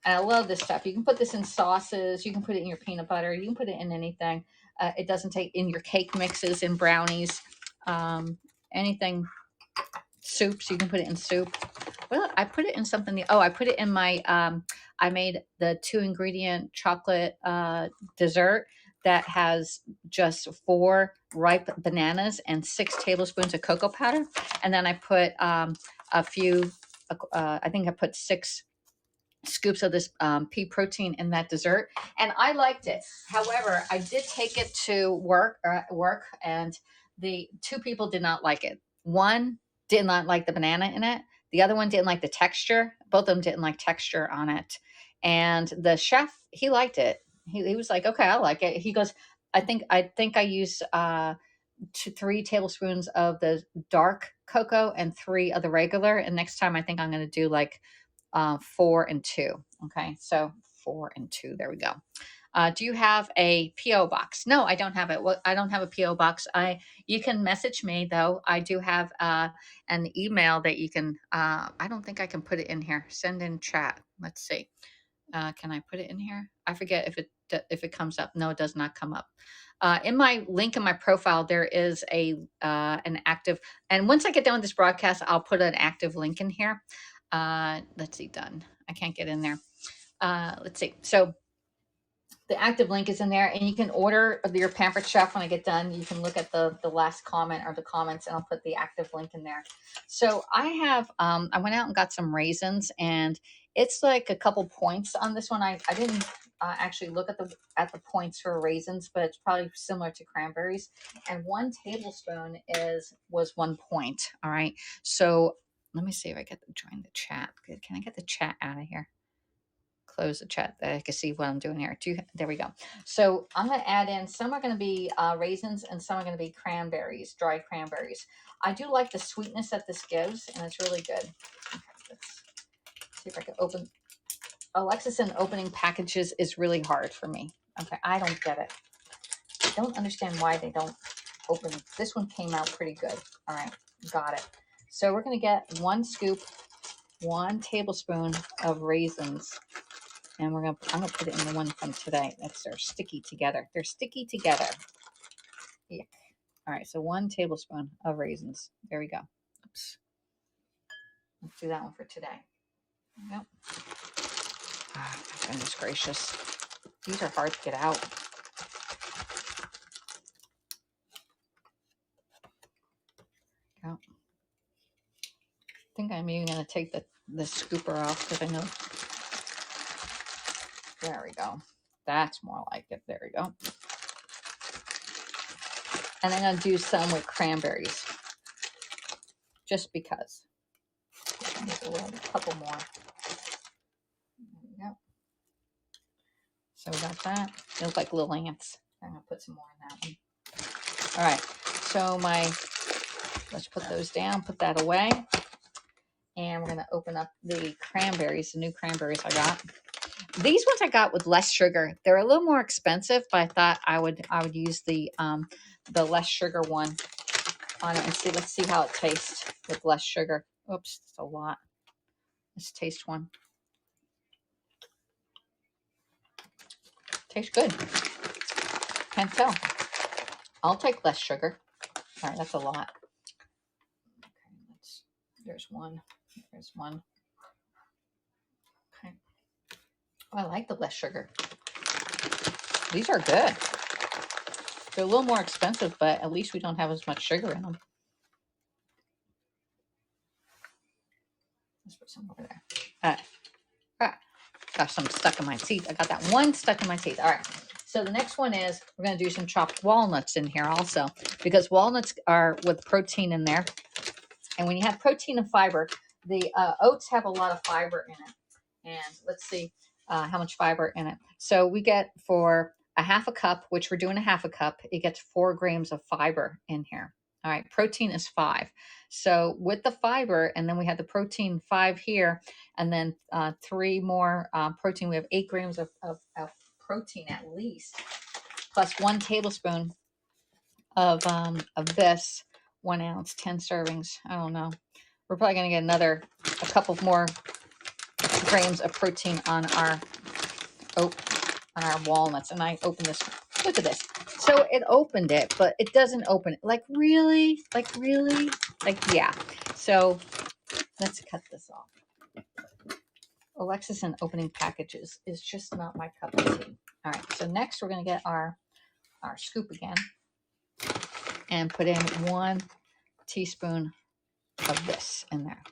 And I love this stuff. You can put this in sauces. You can put it in your peanut butter. You can put it in anything. It doesn't take in your cake mixes and brownies, anything. Soups. You can put it in soup. Well, I put it in something. Oh, I put it in my. I made the 2-ingredient chocolate dessert that has just 4 ripe bananas and 6 tablespoons of cocoa powder, and then I put a few. I think I put 6 scoops of this pea protein in that dessert, and I liked it. However, I did take it to work, and the 2 people did not like it. One did not like the banana in it. The other one didn't like the texture. Both of them didn't like texture on it. And the chef, he liked it. He was like, okay, I like it. He goes, I think I used 3 tablespoons of the dark cocoa and 3 of the regular. And next time I think I'm going to do like 4 and 2. Okay, so 4 and 2. There we go. Do you have a PO box? No, I don't have it. Well, I don't have a PO box. You can message me though. I do have an email that you can. I don't think I can put it in here. Send in chat. Let's see. Can I put it in here? I forget if it comes up. No, it does not come up. In my link in my profile, there is an active. And once I get done with this broadcast, I'll put an active link in here. Let's see, done. I can't get in there. Let's see. So the active link is in there, and you can order your Pampered Chef when I get done. You can look at the last comment or the comments, and I'll put the active link in there. So I have, I went out and got some raisins, and it's like a couple points on this one. I didn't actually look at the points for raisins, but it's probably similar to cranberries. And 1 tablespoon was 1 point. All right. So let me see if I get to join the chat. Can I get the chat out of here? Close the chat that I can see what I'm doing here. There we go. So I'm going to add in, some are going to be raisins and some are going to be cranberries, dry cranberries. I do like the sweetness that this gives, and it's really good. Okay, let's see if I can open. Alexis and opening packages is really hard for me. Okay, I don't get it. I don't understand why they don't open. This one came out pretty good. All right, got it. So we're going to get 1 scoop, 1 tablespoon of raisins. And I'm gonna put it in the one from today. They're sticky together. They're sticky together. Yeah. All right. So 1 tablespoon of raisins. There we go. Oops. Let's do that one for today. Yep. Ah, goodness gracious. These are hard to get out. Yep. I think I'm even gonna take the scooper off because I know There we go. That's more like it. There we go. And I'm going to do some with cranberries. Just because. A couple more. There we go. So we got that. They look like little ants. I'm going to put some more in that one. All right. So let's put those down, put that away. And we're going to open up the cranberries, the new cranberries I got. These ones I got with less sugar. They're a little more expensive, but I thought I would use the less sugar one on it and see. Let's see how it tastes with less sugar. Oops, it's a lot. Let's taste one. Tastes good. Can't tell. I'll take less sugar. All right, that's a lot. Okay, there's one. There's one. Okay. Oh, I like the less sugar. These are good. They're a little more expensive, but at least we don't have as much sugar in them. Let's put some over there. Got some stuck in my teeth. I got that one stuck in my teeth. All right. So the next one is we're going to do some chopped walnuts in here also, because walnuts are with protein in there. And when you have protein and fiber, the oats have a lot of fiber in it. And let's see how much fiber in it. So we get for a half a cup, which we're doing a half a cup, it gets 4 grams of fiber in here. All right, protein is 5. So with the fiber, and then we have the protein 5 here, and then 3 more protein. We have 8 grams of protein at least, plus 1 tablespoon of this, 1 ounce, 10 servings. I don't know. We're probably going to get a couple more grams of protein on our walnuts. And I opened this. Look at this. So it opened it, but it doesn't open it. Like really? Yeah. So let's cut this off. Alexis and opening packages is just not my cup of tea. All right. So next we're going to get our scoop again and put in 1 teaspoon of this in there.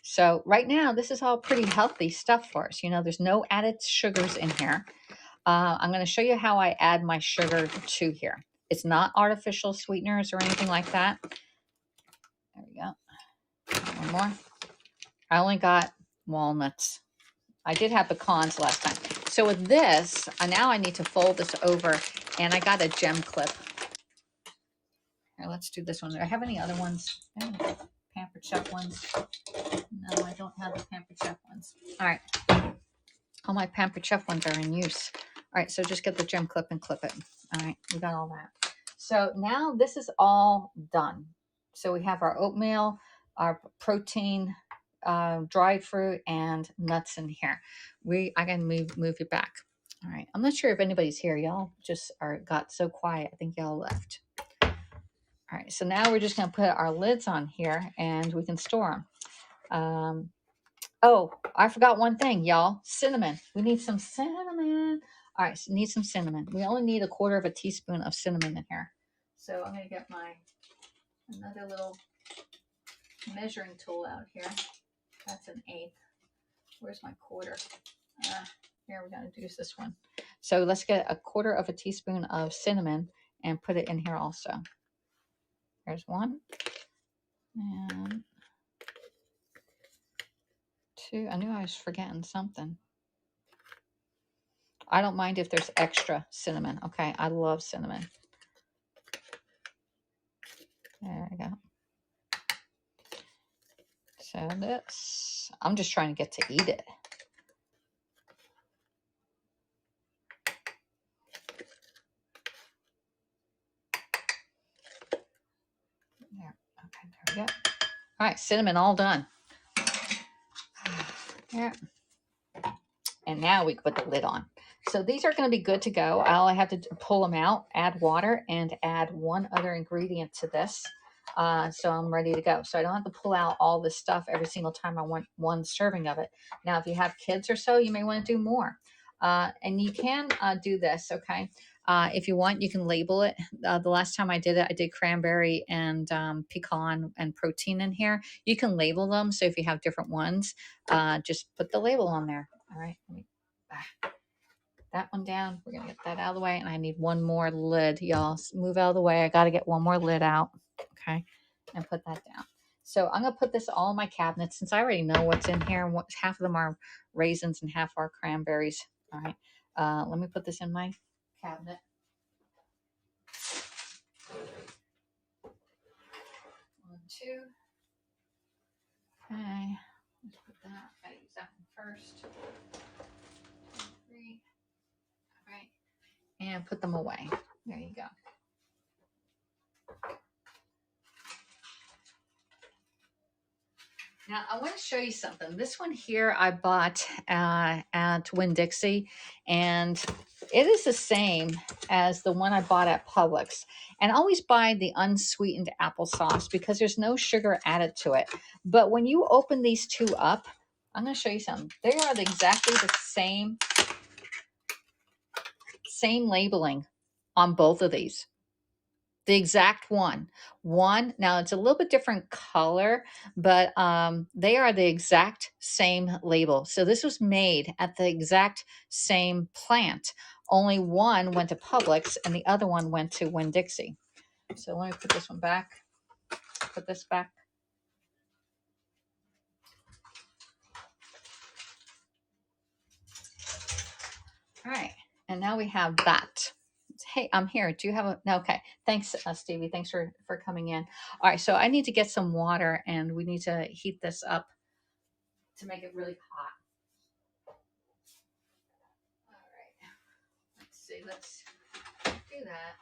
So right now, this is all pretty healthy stuff for us. You know, there's no added sugars in here. I'm going to show you how I add my sugar to here. It's not artificial sweeteners or anything like that. There we go. One more. I only got walnuts. I did have pecans last time. So with this, now I need to fold this over, and I got a gem clip. Here, let's do this one. Do I have any other ones? Pampered Chef ones? No, I don't have the Pampered Chef ones. All right. All my Pampered Chef ones are in use. All right, so just get the gem clip and clip it. All right, we got all that. So now this is all done. So we have our oatmeal, our protein, dried fruit, and nuts in here. I can move you back. All right, I'm not sure if anybody's here. Y'all just got so quiet. I think y'all left. All right, so now we're just going to put our lids on here, and we can store them. Oh, I forgot one thing, y'all. Cinnamon. We need some cinnamon. All right, so need some cinnamon. We only need 1/4 teaspoon of cinnamon in here. So I'm going to get another little measuring tool out here. That's 1/8. Where's my 1/4? Here, we're going to use this one. So let's get 1/4 teaspoon of cinnamon and put it in here also. There's 1. And 2. I knew I was forgetting something. I don't mind if there's extra cinnamon. Okay, I love cinnamon. There we go. So this, I'm just trying to get to eat it. There. Okay, there we go. All right, cinnamon all done. There. And now we can put the lid on. So these are going to be good to go. All I have to pull them out, add water, and add 1 other ingredient to this. So I'm ready to go. So I don't have to pull out all this stuff every single time I want 1 serving of it. Now, if you have kids or so, you may want to do more. And you can do this, okay? If you want, you can label it. The last time I did it, I did cranberry and pecan and protein in here. You can label them. So if you have different ones, just put the label on there. All right, let me that one down. We're going to get that out of the way. And I need one more lid, y'all. Move out of the way. I got to get one more lid out. Okay. And put that down. So I'm going to put this all in my cabinet since I already know what's in here. Half of them are raisins and half are cranberries. All right. Let me put this in my cabinet. One, two. Okay. Let's put that. Gotta use that one first. 2, 3. All right. And put them away. There you go. Now, I want to show you something. This one here I bought at Winn-Dixie, and it is the same as the one I bought at Publix. And I always buy the unsweetened applesauce because there's no sugar added to it. But when you open these two up, I'm going to show you something. They are exactly the same labeling on both of these. The exact one. Now it's a little bit different color, but they are the exact same label. So this was made at the exact same plant. Only one went to Publix and the other one went to Winn-Dixie. So let me put this one back. Put this back. All right. And now we have that. Hey, I'm here. Do you have a no? Okay. Thanks, Stevie. Thanks for coming in. All right. So I need to get some water and we need to heat this up to make it really hot. All right. Let's see. Let's do that.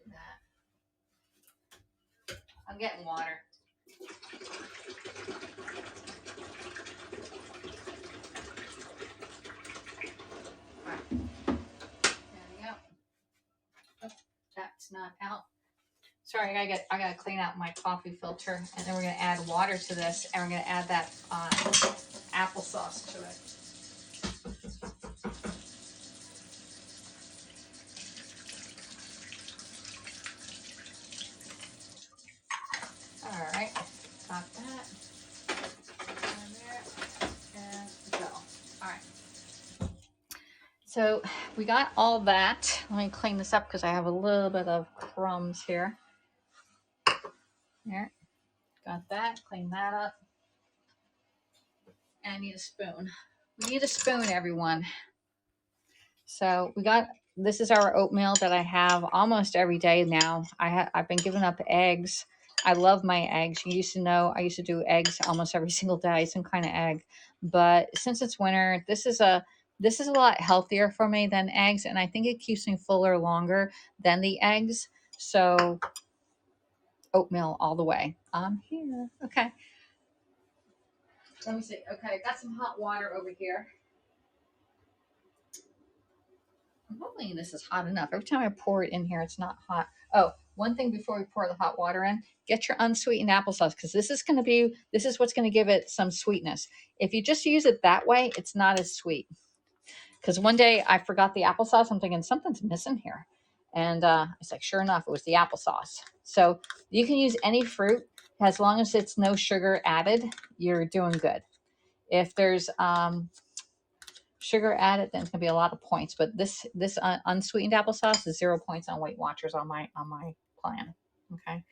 Do that. I'm getting water. All right. There we go. Oh, that's not out. Sorry, I gotta clean out my coffee filter, and then we're gonna add water to this, and we're gonna add that applesauce to it. All right, got that. And there, and go. All right. So we got all that. Let me clean this up because I have a little bit of crumbs here. There, got that. Clean that up. And I need a spoon. We need a spoon, everyone. So we got, this is our oatmeal that I have almost every day now. I've been giving up eggs. I love my eggs. You used to know I used to do eggs almost every single day, some kind of egg. But since it's winter, this is a lot healthier for me than eggs, and I think it keeps me fuller longer than the eggs. So oatmeal all the way. I'm here. Okay. Let me see. Okay, got some hot water over here. I'm hoping this is hot enough. Every time I pour it in here, it's not hot. Oh, one thing before we pour the hot water in, get your unsweetened applesauce because this is what's going to give it some sweetness. If you just use it that way, it's not as sweet. Because one day I forgot the applesauce. I'm thinking something's missing here. And it's like, sure enough, it was the applesauce. So you can use any fruit as long as it's no sugar added, you're doing good. If there's sugar added, then it's gonna be a lot of points. But this unsweetened applesauce is 0 points on Weight Watchers on my plan. Okay,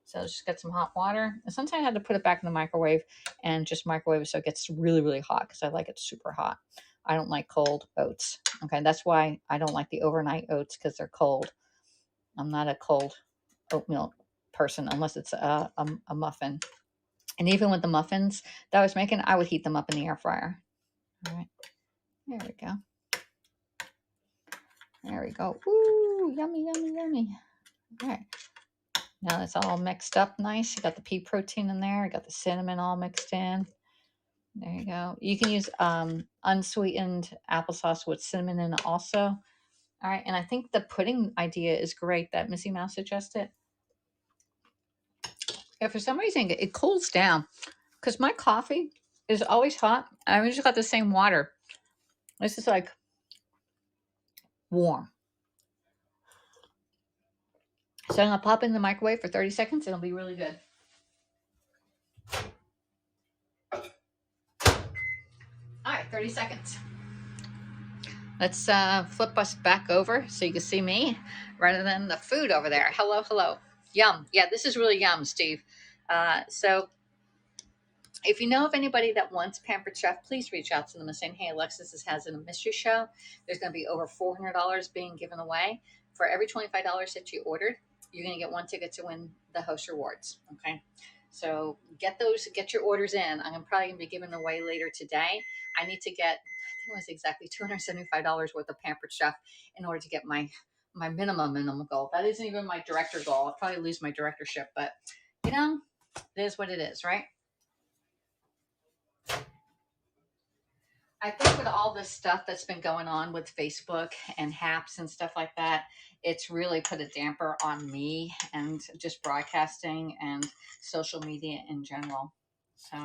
so just get some hot water. And sometimes I have to put it back in the microwave and just microwave it so it gets really, really hot because I like it super hot. I don't like cold oats. Okay, that's why I don't like the overnight oats because they're cold. I'm not a cold oatmeal person unless it's a muffin. And even with the muffins that I was making, I would heat them up in the air fryer. All right. There we go. There we go. Ooh, yummy, yummy, yummy. All right. Now it's all mixed up nice. You got the pea protein in there. You got the cinnamon all mixed in. There you go. You can use unsweetened applesauce with cinnamon in it also. All right. And I think the pudding idea is great that Missy Mouse suggested. Yeah, for some reason it cools down because my coffee is always hot. I just got the same water. This is like warm. So I'm going to pop it in the microwave for 30 seconds. It'll be really good. All right, 30 seconds. Let's flip us back over so you can see me rather than the food over there. Hello, hello. Yum. Yeah, this is really yum, Steve. So if you know of anybody that wants Pampered Chef, please reach out to them and say, hey, Alexis has a mystery show. There's going to be over $400 being given away. For every $25 that you ordered, you're going to get one ticket to win the host rewards. Okay. So get your orders in. I'm probably going to be giving away later today. I need to get, I think it was exactly $275 worth of Pampered Chef in order to get my minimum goal. That isn't even my director goal. I'll probably lose my directorship, but it is what it is, right? I think with all this stuff that's been going on with Facebook and HAPs and stuff like that, it's really put a damper on me and just broadcasting and social media in general. So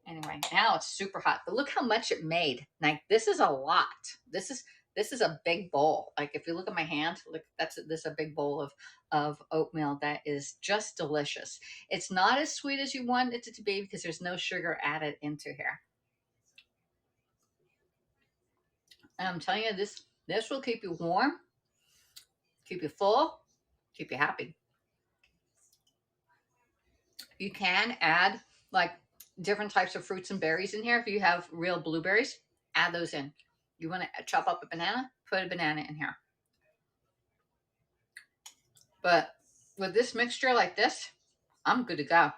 anyway, now it's super hot, but look how much it made. Like this is a lot. This is a big bowl. Like if you look at my hand, look, this is a big bowl of oatmeal that is just delicious. It's not as sweet as you want it to be because there's no sugar added into here. And I'm telling you, this will keep you warm, keep you full, keep you happy. You can add like different types of fruits and berries in here. If you have real blueberries, add those in. You want to chop up a banana, put a banana in here. But with this mixture like this, I'm good to go.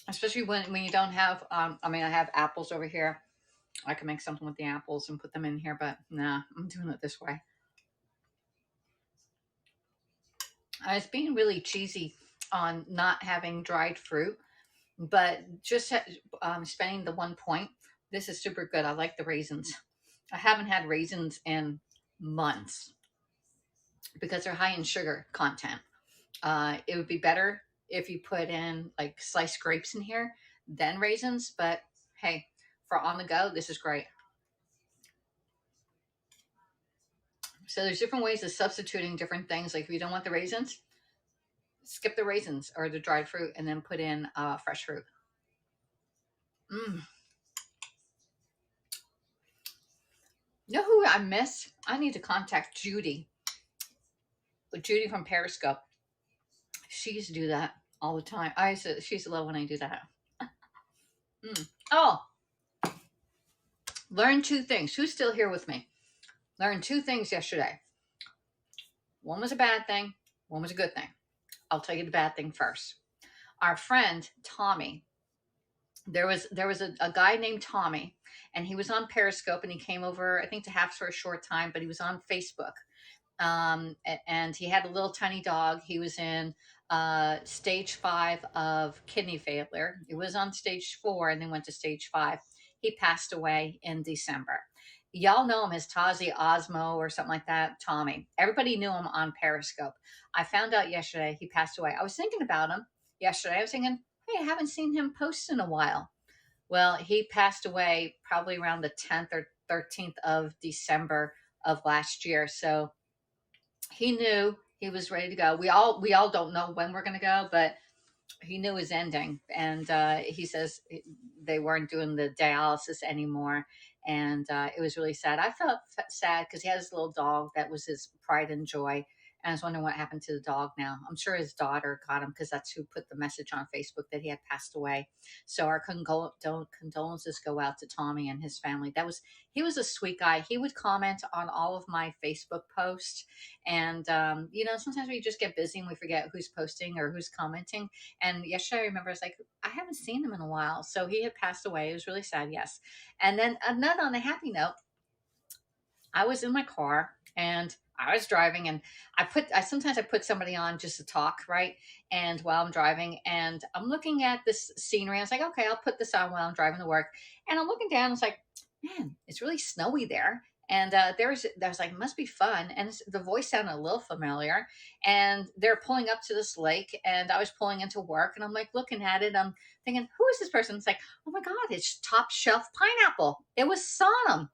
Especially when you don't have, I have apples over here. I can make something with the apples and put them in here, but nah, I'm doing it this way. I was being really cheesy on not having dried fruit, but just spending the 1 point. This is super good. I like the raisins. I haven't had raisins in months because they're high in sugar content. It would be better if you put in like sliced grapes in here than raisins, but hey, for on the go, this is great. So there's different ways of substituting different things. Like if you don't want the raisins, skip the raisins or the dried fruit and then put in fresh fruit. You know who I miss? I need to contact Judy. Judy from Periscope. She used to do that all the time. She used to love when I do that. Oh, learned 2 things. Who's still here with me? Learned 2 things yesterday. One was a bad thing. One was a good thing. I'll tell you the bad thing first. Our friend Tommy. There was a guy named Tommy, and he was on Periscope, and he came over, I think, to HAPS for a short time, but he was on Facebook. And he had a little tiny dog. He was in stage 5 of kidney failure. It was on stage 4 and then went to stage 5. He passed away in December. Y'all know him as Tazi Osmo or something like that, Tommy. Everybody knew him on Periscope. I found out yesterday he passed away. I was thinking about him yesterday. I was thinking, hey, I haven't seen him post in a while. Well, he passed away probably around the 10th or 13th of December of last year. So he knew he was ready to go. We all don't know when we're going to go, but he knew his ending. And he says they weren't doing the dialysis anymore. And it was really sad. I felt sad because he had this little dog that was his pride and joy. And I was wondering what happened to the dog now. I'm sure his daughter got him because that's who put the message on Facebook that he had passed away. So our condolences go out to Tommy and his family. He was a sweet guy. He would comment on all of my Facebook posts. And, sometimes we just get busy and we forget who's posting or who's commenting. And yesterday I remember I was like, I haven't seen him in a while. So he had passed away. It was really sad, yes. And then another on a happy note, I was in my car and I was driving and I sometimes put somebody on just to talk, right? And while I'm driving and I'm looking at this scenery, I was like, okay, I'll put this on while I'm driving to work. And I'm looking down, it's like, man, it's really snowy there. And there's like, it must be fun. And the voice sounded a little familiar. And they're pulling up to this lake, and I was pulling into work, and I'm like looking at it. I'm thinking, who is this person? It's like, oh my God, it's Top Shelf Pineapple. It was Sonam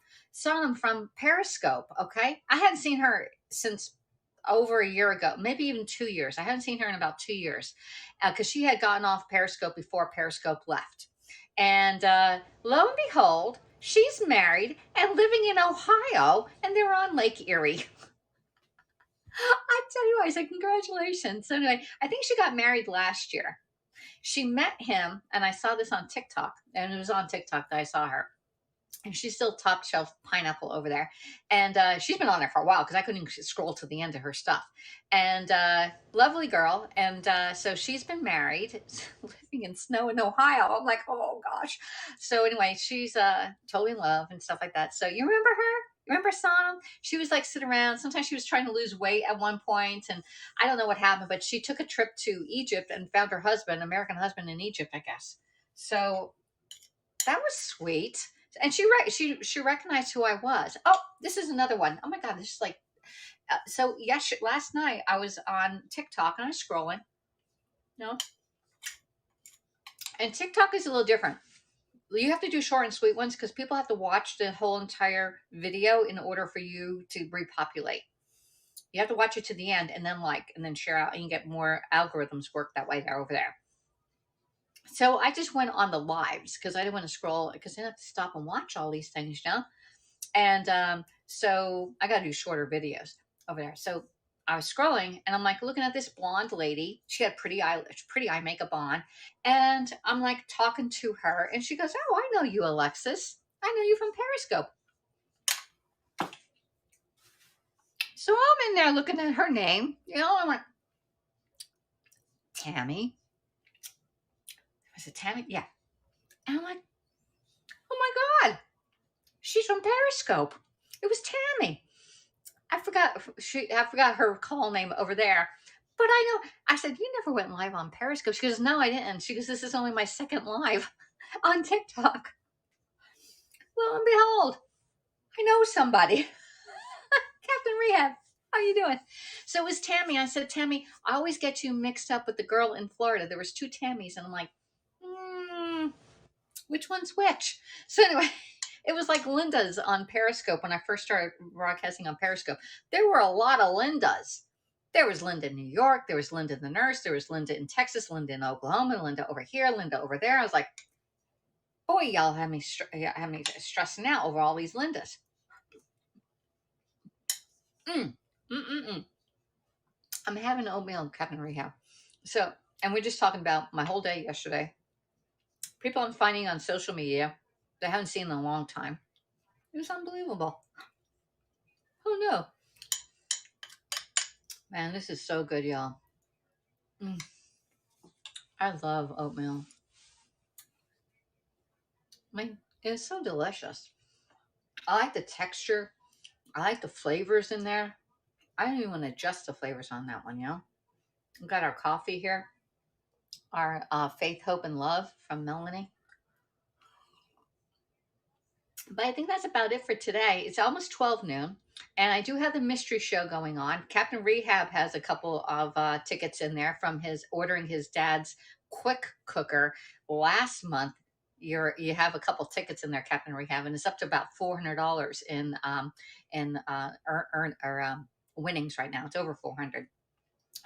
from Periscope. Okay, I hadn't seen her since over a year ago, maybe even 2 years. I hadn't seen her in about 2 years because she had gotten off Periscope before Periscope left. And lo and behold, She's married and living in Ohio, and they're on Lake Erie. I tell you, I said, congratulations. So anyway, I think she got married last year. She met him, and I saw this on TikTok, and it was on TikTok that I saw her. And she's still top shelf pineapple over there. And she's been on there for a while because I couldn't even scroll to the end of her stuff. And lovely girl. And so she's been married, living in snow in Ohio. I'm like, oh gosh. So anyway, she's totally in love and stuff like that. So you remember her? You remember Sonam? She was like sitting around. Sometimes she was trying to lose weight at one point, and I don't know what happened, but she took a trip to Egypt and found her husband, American husband in Egypt, I guess. So that was sweet. And she recognized who I was. Oh, this is another one. Oh my god, this is like so. Yes, last night I was on TikTok and I was scrolling, you know, and TikTok is a little different. You have to do short and sweet ones because people have to watch the whole entire video in order for you to repopulate. You have to watch it to the end and then like and then share out, and you get more algorithms work that way. They're over there. So I just went on the lives because I didn't want to scroll because I have to stop and watch all these things, you know. And so I got to do shorter videos over there. So I was scrolling and I'm like looking at this blonde lady. She had pretty eye makeup on. And I'm like talking to her and she goes, oh, I know you, Alexis. I know you from Periscope. So I'm in there looking at her name. You know, I'm like, Tammy. Was it Tammy? Yeah. And I'm like, oh my God, she's from Periscope. It was Tammy. I forgot her call name over there. But I know I said, you never went live on Periscope. She goes, no, I didn't. She goes, this is only my second live on TikTok. Lo and behold, I know somebody. Captain Rehab. How you doing? So it was Tammy. I said, Tammy, I always get you mixed up with the girl in Florida. There was two Tammys, and I'm like, which one's which? So anyway, it was like Linda's on Periscope when I first started broadcasting on Periscope. There were a lot of Lindas. There was Linda in New York. There was Linda the nurse. There was Linda in Texas, Linda in Oklahoma, Linda over here, Linda over there. I was like, boy, y'all have me stressing out over all these Lindas. Mm, mm, mm, mm. I'm having oatmeal and Captain Rehab. So, and we're just talking about my whole day yesterday. People I'm finding on social media that I haven't seen in a long time. It was unbelievable. Who knew? Man, this is so good, y'all. Mm, I love oatmeal. I mean, it's so delicious. I like the texture. I like the flavors in there. I don't even want to adjust the flavors on that one, you know? We've got our coffee here. Our Faith, Hope, and Love from Melanie. But I think that's about it for today. It's almost 12 noon. And I do have the mystery show going on. Captain Rehab has a couple of tickets in there from his ordering his dad's quick cooker last month. You have a couple tickets in there, Captain Rehab, and it's up to about $400 in winnings right now. It's over 400.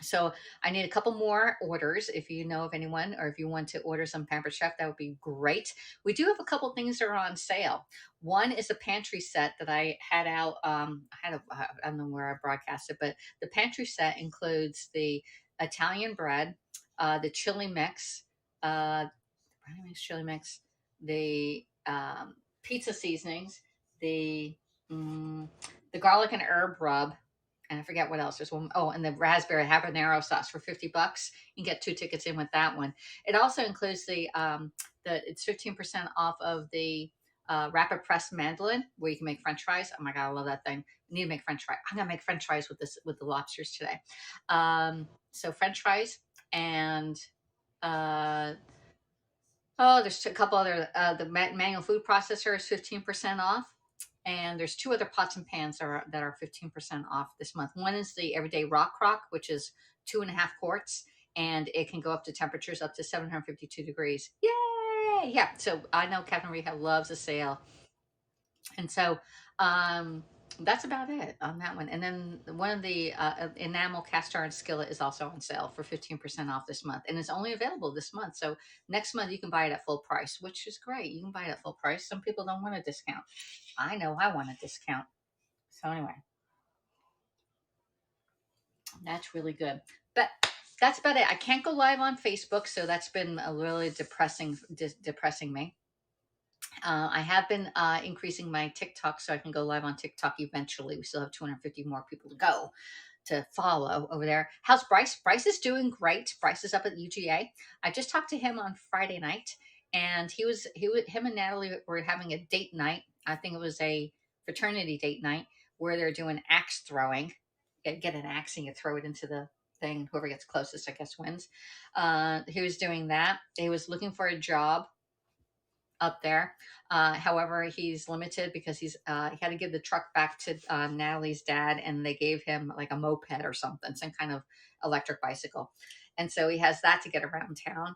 So I need a couple more orders. If you know of anyone, or if you want to order some Pampered Chef, that would be great. We do have a couple things that are on sale. One is a pantry set that I had out. I don't know where I broadcast it, but the pantry set includes the Italian bread, the chili mix, chili mix, the pizza seasonings, the the garlic and herb rub, and I forget what else. There's one. Oh, and the raspberry habanero sauce for $50. You can get two tickets in with that one. It also includes it's 15% off of the rapid press mandolin where you can make French fries. Oh my god, I love that thing. I need to make French fries. I'm gonna make French fries with the lobsters today. So French fries and there's a couple other the manual food processor is 15% off. And there's two other pots and pans that are 15% off this month. One is the Everyday Rock Crock, which is 2.5 quarts, and it can go up to temperatures up to 752 degrees. Yay! Yeah, so I know Captain Rehab loves a sale. And so That's about it on that one. And then one of the enamel cast iron skillet is also on sale for 15% off this month. And it's only available this month. So next month you can buy it at full price, which is great. You can buy it at full price. Some people don't want a discount. I know I want a discount. So anyway, that's really good. But that's about it. I can't go live on Facebook, so that's been a really depressing me. I have been increasing my TikTok so I can go live on TikTok eventually. We still have 250 more people to go to follow over there. How's Bryce? Bryce is doing great. Bryce is up at UGA. I just talked to him on Friday night, and him and Natalie were having a date night. I think it was a fraternity date night where they're doing axe throwing. Get an axe and you throw it into the thing. Whoever gets closest, I guess, wins. He was doing that. He was looking for a job up there. However, he's limited because he had to give the truck back to Natalie's dad, and they gave him like a moped or something, some kind of electric bicycle, and so he has that to get around town.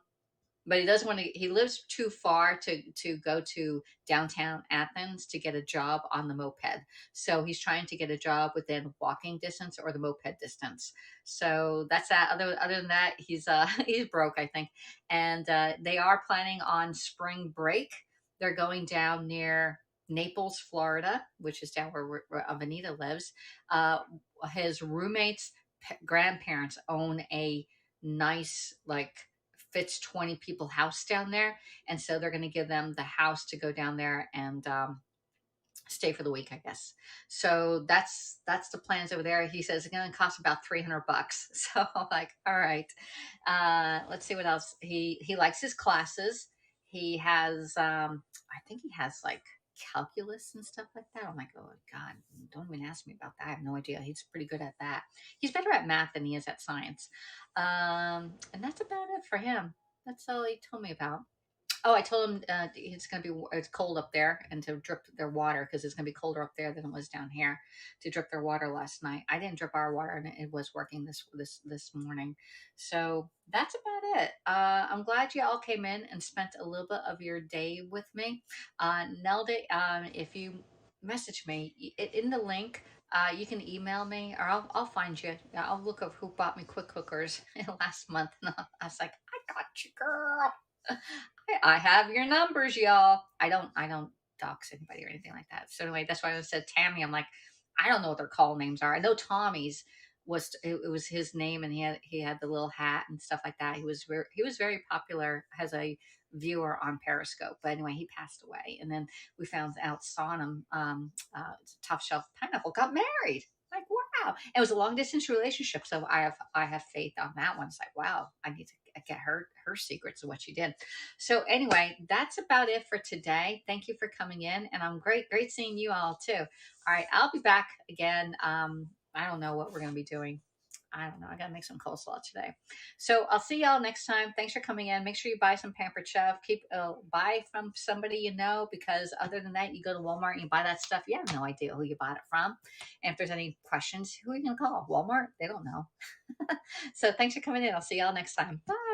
But he doesn't want to. He lives too far to go to downtown Athens to get a job on the moped. So he's trying to get a job within walking distance or the moped distance. So that's that. Other than that, he's he's broke, I think. And they are planning on spring break. They're going down near Naples, Florida, which is down where Avenida lives. Uh, his roommate's grandparents own a nice like fits 20 people house down there, and so they're going to give them the house to go down there and stay for the week, I guess. So that's the plans over there. He says it's going to cost about $300. So I'm like, all right. Let's see what else. He likes his classes. He has I think he has like calculus and stuff like that. I'm like, oh God, don't even ask me about that. I have no idea. He's pretty good at that. He's better at math than he is at science. And that's about it for him. That's all he told me about. Oh, I told him it's cold up there and to drip their water because it's gonna be colder up there than it was down here to drip their water last night. I didn't drip our water and it was working this morning. So that's about it. I'm glad you all came in and spent a little bit of your day with me. Nelda, if you message me in the link. You can email me or I'll find you. I'll look up who bought me quick cookers last month. And I was like, I got you, girl. I have your numbers, y'all. I don't dox anybody or anything like that. So anyway, that's why I said Tammy. I'm like, I don't know what their call names are. I know Tommy's it was his name, and he had the little hat and stuff like that. He was very popular as a viewer on Periscope. But anyway, he passed away, and then we found out Sonam, Top Shelf Pineapple, got married. Like wow, it was a long distance relationship, so I have faith on that one. It's like wow, I need to get her secrets of what she did. So anyway, that's about it for today. Thank you for coming in, and I'm great seeing you all too. All right, I'll be back again. I don't know what we're gonna be doing. I don't know. I gotta make some coleslaw today. So I'll see y'all next time. Thanks for coming in. Make sure you buy some Pampered Chef. Keep buy from somebody you know, because other than that, you go to Walmart and you buy that stuff. You have no idea who you bought it from. And if there's any questions, who are you gonna call? Walmart? They don't know. So thanks for coming in. I'll see y'all next time. Bye.